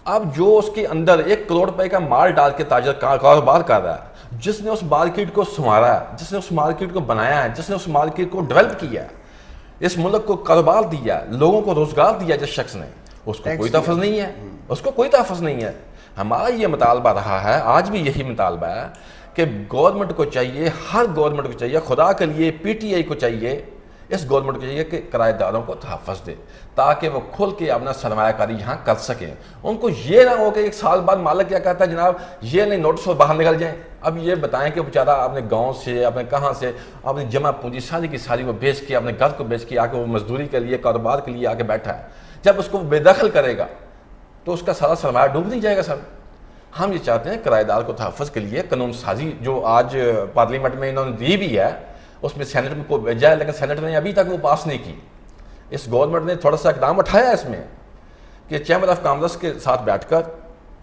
اب جو اس کے اندر 1 کروڑ روپے کا مال ڈال کے تاجر کاروبار کر رہا ہے، جس نے اس مارکیٹ کو سنوارا ہے، جس نے اس مارکیٹ کو بنایا ہے، جس نے اس مارکیٹ کو ڈیولپ کیا ہے، اس ملک کو کاروبار دیا ہے، لوگوں کو روزگار دیا جس شخص نے، اس کو کوئی تحفظ نہیں ہے. اس کو کوئی تحفظ نہیں ہے. ہمارا یہ مطالبہ رہا ہے، آج بھی یہی مطالبہ ہے کہ گورنمنٹ کو چاہیے، ہر گورنمنٹ کو چاہیے، خدا کے لیے پی ٹی آئی کو چاہیے، اس گورنمنٹ کو چاہیے کہ کرایہ داروں کو تحفظ دے تاکہ وہ کھل کے اپنا سرمایہ کاری یہاں کر سکیں. ان کو یہ نہ ہو کہ 1 سال بعد مالک کیا کہتا ہے، جناب یہ نہیں نوٹس اور باہر نکل جائیں. اب یہ بتائیں کہ بیچارہ اپنے گاؤں سے، اپنے کہاں سے، اپنی جمع پونجی ساری کی ساری وہ بیچ کے، اپنے گھر کو بیچ کے آ کے وہ مزدوری کے لیے، کاروبار کے لیے آ کے بیٹھا ہے. جب اس کو بے دخل کرے گا تو اس کا سارا سرمایہ ڈوب نہیں جائے گا. سر ہم یہ چاہتے ہیں کرایہ دار کو تحفظ کے لیے قانون سازی جو آج پارلیمنٹ میں انہوں نے دی بھی ہے، اس میں سینٹ میں کو بھیجا ہے، لیکن سینٹ نے ابھی تک وہ پاس نہیں کی. اس گورنمنٹ نے تھوڑا سا اقدام اٹھایا ہے اس میں کہ چیمبر آف کامرس کے ساتھ بیٹھ کر،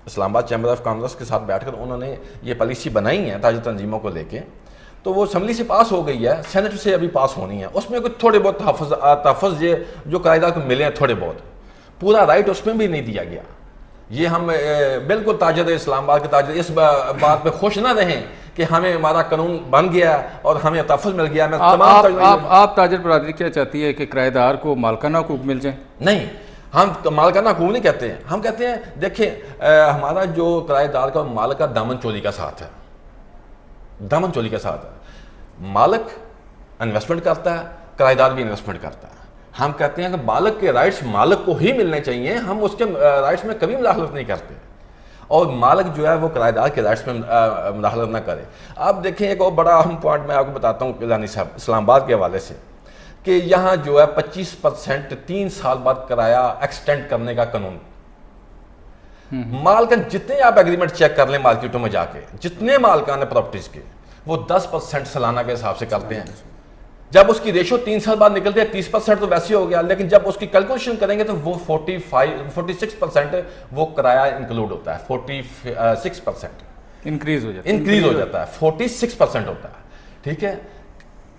اسلام آباد چیمبر آف کامرس کے ساتھ بیٹھ کر انہوں نے یہ پالیسی بنائی ہے تاجر تنظیموں کو لے کے. تو وہ اسمبلی سے پاس ہو گئی ہے، سینٹ سے ابھی پاس ہونی ہے. اس میں کچھ تھوڑے بہت تحفظ یہ جو کرایہ دار کو ملے ہیں تھوڑے بہت، پورا رائٹ اس میں بھی نہیں دیا گیا. یہ ہم بالکل تاجر اسلام آباد کے تاجر اس بات پہ خوش نہ رہیں کہ ہمیں ہمارا قانون بن گیا اور ہمیں تحفظ مل گیا. میں آپ تاجر برادری کیا چاہتی ہے کہ کرایہ دار کو مالکانہ حقوق مل جائیں؟ نہیں، ہم مالکانہ حقوق نہیں کہتے ہیں. ہم کہتے ہیں دیکھیں ہمارا جو کرایہ دار کا مالک کا دامن چولی کا ساتھ ہے، دامن چولی کا ساتھ ہے. مالک انویسٹمنٹ کرتا ہے، کرایہ دار بھی انویسٹمنٹ کرتا ہے. ہم کہتے ہیں کہ مالک کے رائٹس مالک کو ہی ملنے چاہیے، ہم اس کے رائٹس میں کبھی مداخلت نہیں کرتے، اور مالک جو ہے وہ کرایہ دار کے رائٹس میں مداخلت نہ کرے. آپ دیکھیں ایک اور بڑا اہم پوائنٹ میں آپ کو بتاتا ہوں گیلانی صاحب اسلام آباد کے حوالے سے، کہ یہاں جو ہے 25% 3 سال بعد کرایہ ایکسٹینڈ کرنے کا قانون. مالکان جتنے آپ ایگریمنٹ چیک کر لیں مارکیٹوں میں جا کے، جتنے مالکان ہیں پراپرٹیز کے، وہ 10% سالانہ کے حساب سے کرتے ہیں. جب اس کی ریشو 3 سال بعد نکلتے ہیں 30% تو ویسے ہی ہو گیا، لیکن جب اس کی کیلکولیشن کریں گے تو وہ 46% وہ کرایہ انکلوڈ ہوتا ہے. 46% انکریز ہو جاتا ہے 46% ہوتا ہے. ٹھیک ہے.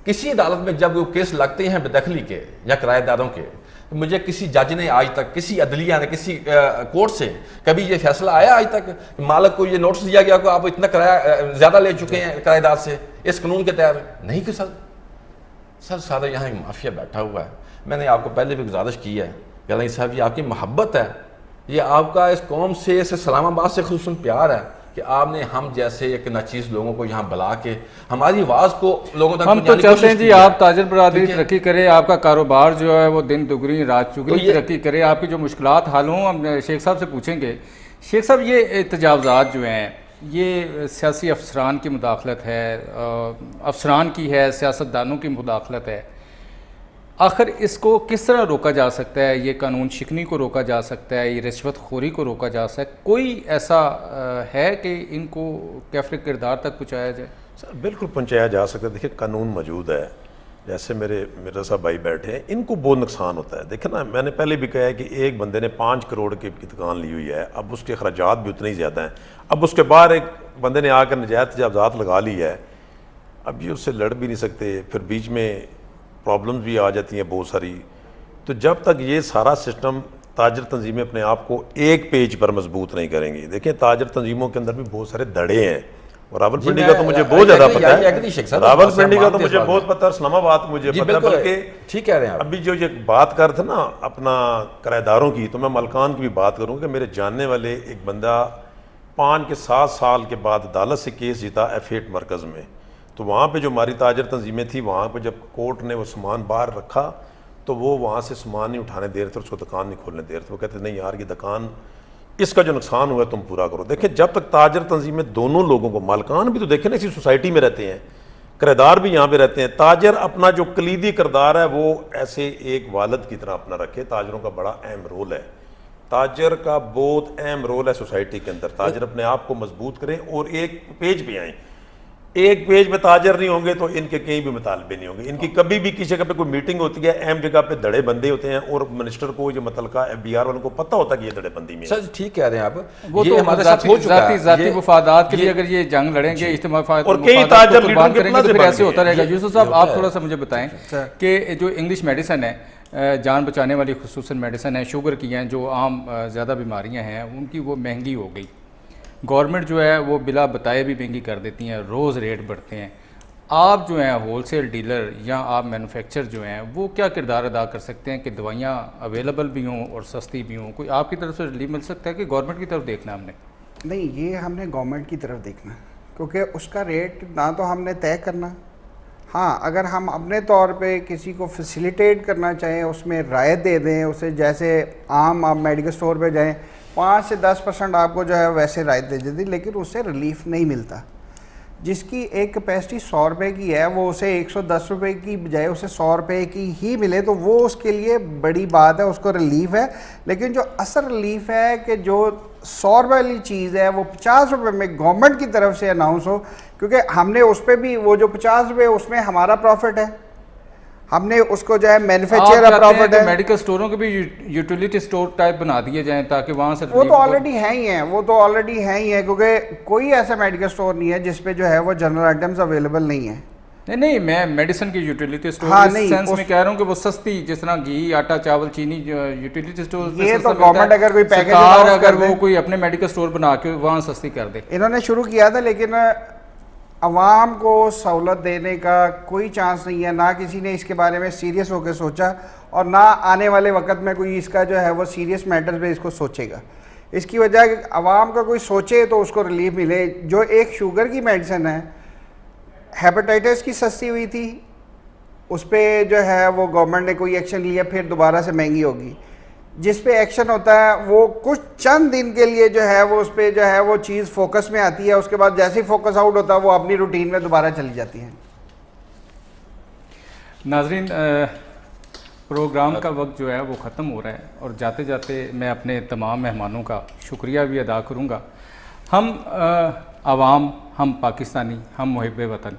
کسی عدالت میں جب وہ کیس لگتے ہیں بے دخلی کے یا کرایہ داروں کے، تو مجھے کسی جج نے آج تک، کسی عدلیہ نے، کسی کورٹ سے کبھی یہ فیصلہ آیا آج تک کہ مالک کو یہ نوٹس دیا گیا کہ آپ اتنا کرایہ زیادہ لے چکے ہیں کرایہ دار سے اس قانون کے تحت؟ نہیں کہ سر سارا یہاں ایک مافیا بیٹھا ہوا ہے. میں نے آپ کو پہلے بھی گزارش کی ہے کہ علی صاحب یہ آپ کی محبت ہے، یہ آپ کا اس قوم سے، اس اسلام آباد سے خصوصاً پیار ہے کہ آپ نے ہم جیسے ایک ناچیز لوگوں کو یہاں بلا کے ہماری آواز کو لوگوں تک ہم تو چاہتے ہیں جی آپ تاجر برادری ترقی کرے، آپ کا کاروبار جو ہے وہ دن دگنی رات چگنی ترقی کرے، آپ کی جو مشکلات حل ہوں. ہم شیخ صاحب سے پوچھیں گے. شیخ صاحب یہ تجاوزات جو ہیں یہ سیاسی افسران کی مداخلت ہے، افسران کی ہے، سیاستدانوں کی مداخلت ہے. آخر اس کو کس طرح روکا جا سکتا ہے؟ یہ قانون شکنی کو روکا جا سکتا ہے، یہ رشوت خوری کو روکا جا سکتا ہے؟ کوئی ایسا ہے کہ ان کو کیفر کردار تک پہنچایا جائے؟ سر بالکل پہنچایا جا سکتا ہے. دیکھیں قانون موجود ہے، جیسے میرے مرزا صاحب بھائی بیٹھے ہیں، ان کو بہت نقصان ہوتا ہے. دیکھیں نا، میں نے پہلے بھی کہا ہے کہ ایک بندے نے 5 کروڑ کی دکان لی ہوئی ہے، اب اس کے اخراجات بھی اتنے ہی زیادہ ہیں. اب اس کے بعد ایک بندے نے آ کر نجائز تجاوزات لگا لی ہے، اب یہ اس سے لڑ بھی نہیں سکتے، پھر بیچ میں پرابلمز بھی آ جاتی ہیں بہت ساری. تو جب تک یہ سارا سسٹم تاجر تنظیمیں اپنے آپ کو ایک پیج پر مضبوط نہیں کریں گی، دیکھیں تاجر تنظیموں کے اندر بھی بہت سارے دڑے ہیں. اور راول پنڈی کا تو مجھے بہت زیادہ پتہ ہے، راول پنڈی کا تو مجھے بہت پتہ ہے، اسلام آباد مجھے پتہ ہے. بلکہ ٹھیک کہہ رہے ہیں ابھی جو یہ بات کر تھے نا اپنا کرایہ داروں کی، تو میں مالکان کی بھی بات کروں کہ میرے جاننے والے ایک بندہ 5 کے 7 سال کے بعد عدالت سے کیس جیتا F8 مرکز میں. تو وہاں پہ جو ہماری تاجر تنظیمیں تھیں، وہاں پہ جب کورٹ نے وہ سامان باہر رکھا تو وہ وہاں سے سامان نہیں اٹھانے دے رہے تھے، اس کو دکان نہیں کھولنے دے رہے تھے. وہ کہتے نہیں یار یہ دکان، اس کا جو نقصان ہوا ہے تم پورا کرو. دیکھیں جب تک تاجر تنظیمیں دونوں لوگوں کو، مالکان بھی تو دیکھیں نا اسی سوسائٹی میں رہتے ہیں، کرایہ دار بھی یہاں پہ رہتے ہیں، تاجر اپنا جو کلیدی کردار ہے وہ ایسے ایک والد کی طرح اپنا رکھے. تاجروں کا بڑا اہم رول ہے، تاجر کا بہت اہم رول ہے سوسائٹی کے اندر. تاجر اپنے آپ کو مضبوط کریں اور ایک پیج پہ آئیں. ایک پیج پہ تاجر نہیں ہوں گے تو ان کے کہیں بھی مطالبے نہیں ہوں گے. ان کی کبھی بھی کسی جگہ پہ کوئی میٹنگ ہوتی ہے، اہم جگہ پہ دڑے بندے ہوتے ہیں، اور منسٹر کو جو متعلقہ FBR والوں کو پتہ ہوتا ہے کہ یہ دڑے بندی میں سر ٹھیک کہہ رہے ہیں آپ. وہ تو ذاتی مفادات کے لیے اگر یہ جنگ لڑیں گے، اجتماعی قربان کریں گے تو پھر ایسے ہوتا رہے گا. یوسف صاحب آپ تھوڑا سا مجھے بتائیں کہ جو انگلش میڈیسن ہے، جان بچانے والی خصوصاً میڈیسن ہے، شوگر کی ہیں، جو عام زیادہ بیماریاں ہیں، ان کی وہ مہنگی ہو گئی. گورنمنٹ جو ہے وہ بلا بتائے بھی مہنگی کر دیتی ہیں، روز ریٹ بڑھتے ہیں. آپ جو ہیں ہول سیل ڈیلر یا آپ مینوفیکچر جو ہیں، وہ کیا کردار ادا کر سکتے ہیں کہ دوائیاں اویلیبل بھی ہوں اور سستی بھی ہوں؟ کوئی آپ کی طرف سے ریلیف مل سکتا ہے کہ گورنمنٹ کی طرف دیکھنا ہم نے؟ نہیں، یہ ہم نے گورنمنٹ کی طرف دیکھنا، کیونکہ اس کا ریٹ نہ تو ہم نے طے کرنا. ہاں، اگر ہم اپنے طور پہ کسی کو فیسیلیٹیٹ کرنا چاہیں، اس میں رعایت دے دیں اسے، جیسے عام آپ میڈیکل سٹور پہ جائیں 5 سے 10% آپ کو جو ہے ویسے رعایت دے دیتی، لیکن اس سے ریلیف نہیں ملتا. جس کی ایک کیپیسٹی 100 روپے کی ہے، وہ اسے 110 روپے کی بجائے اسے 100 روپے کی ہی ملے تو وہ اس کے لیے بڑی بات ہے، اس کو ریلیف ہے. لیکن جو اصل ریلیف ہے کہ جو 100 روپے والی چیز ہے وہ 50 روپے میں گورنمنٹ کی طرف سے اناؤنس ہو، کیونکہ ہم نے اس پہ بھی وہ جو 50 روپے اس میں ہمارا پروفٹ ہے، ہم نے اس کو جو ہے مینوفیکچر پروفٹ ہے. میڈیکل سٹوروں کے بھی یوٹیلیٹی سٹور ٹائپ بنا دیے جائیں تاکہ وہاں سے وہ تو آلریڈی ہیں ہی ہیں، وہ تو آلریڈی ہیں ہی ہیں، کیونکہ کوئی ایسا میڈیکل سٹور نہیں ہے جس پہ جو ہے وہ جنرل آئٹمز اویلیبل نہیں ہیں. نہیں، میں میڈیسن کی یوٹیلیٹی سٹور اس سینس میں کہہ رہا ہوں کہ وہ سستی، جس طرح گھی، آٹا، چاول، چینی، یوٹیلیٹی سٹور یہ تو گورنمنٹ اگر کوئی پیکیج اگر وہ کوئی اپنے میڈیکل سٹور بنا کے وہاں سستی کر دے. انہوں نے شروع کیا تھا، لیکن عوام کو سہولت دینے کا کوئی چانس نہیں ہے. نہ کسی نے اس کے بارے میں سیریس ہو کے سوچا، اور نہ آنے والے وقت میں کوئی اس کا جو ہے وہ سیریس میٹر پہ اس کو سوچے گا. اس کی وجہ کہ عوام کا کوئی سوچے تو اس کو ریلیف ملے. جو ایک شوگر کی میڈیسن ہے، ہیپاٹائٹس کی سستی ہوئی تھی، اس پہ جو ہے وہ گورنمنٹ نے کوئی ایکشن لیا، پھر دوبارہ سے مہنگی ہوگی. جس پہ ایکشن ہوتا ہے وہ کچھ چند دن کے لیے جو ہے وہ اس پہ جو ہے وہ چیز فوکس میں آتی ہے، اس کے بعد جیسے ہی فوکس آؤٹ ہوتا ہے وہ اپنی روٹین میں دوبارہ چلی جاتی ہیں. ناظرین، پروگرام کا وقت جو ہے وہ ختم ہو رہا ہے، اور جاتے جاتے میں اپنے تمام مہمانوں کا شکریہ بھی ادا کروں گا۔ ہم عوام، ہم پاکستانی، ہم محب وطن،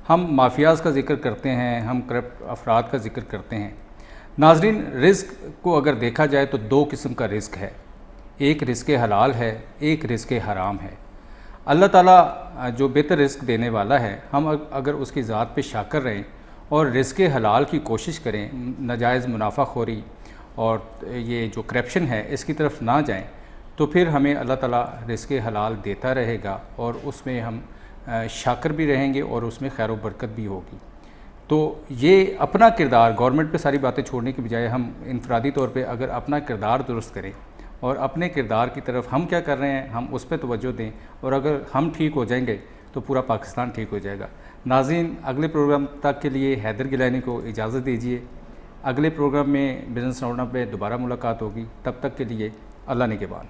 ہم مافیاز کا ذکر کرتے ہیں، ہم کرپٹ افراد کا ذکر کرتے ہیں۔ ناظرین، رزق کو اگر دیکھا جائے تو دو قسم کا رزق ہے، ایک رزق حلال ہے، ایک رزق حرام ہے۔ اللہ تعالیٰ جو بہتر رزق دینے والا ہے، ہم اگر اس کی ذات پہ شاکر رہیں اور رزق حلال کی کوشش کریں، ناجائز منافع خوری اور یہ جو کرپشن ہے اس کی طرف نہ جائیں، تو پھر ہمیں اللہ تعالیٰ رزق حلال دیتا رہے گا، اور اس میں ہم شاکر بھی رہیں گے اور اس میں خیر و برکت بھی ہوگی۔ تو یہ اپنا کردار، گورنمنٹ پہ ساری باتیں چھوڑنے کی بجائے ہم انفرادی طور پہ اگر اپنا کردار درست کریں اور اپنے کردار کی طرف ہم کیا کر رہے ہیں ہم اس پہ توجہ دیں، اور اگر ہم ٹھیک ہو جائیں گے تو پورا پاکستان ٹھیک ہو جائے گا۔ ناظرین، اگلے پروگرام تک کے لیے حیدر گیلانی کو اجازت دیجیے۔ اگلے پروگرام میں بزنس راؤنڈ اپ پہ دوبارہ ملاقات ہوگی، تب تک کے لیے اللہ نگہبان۔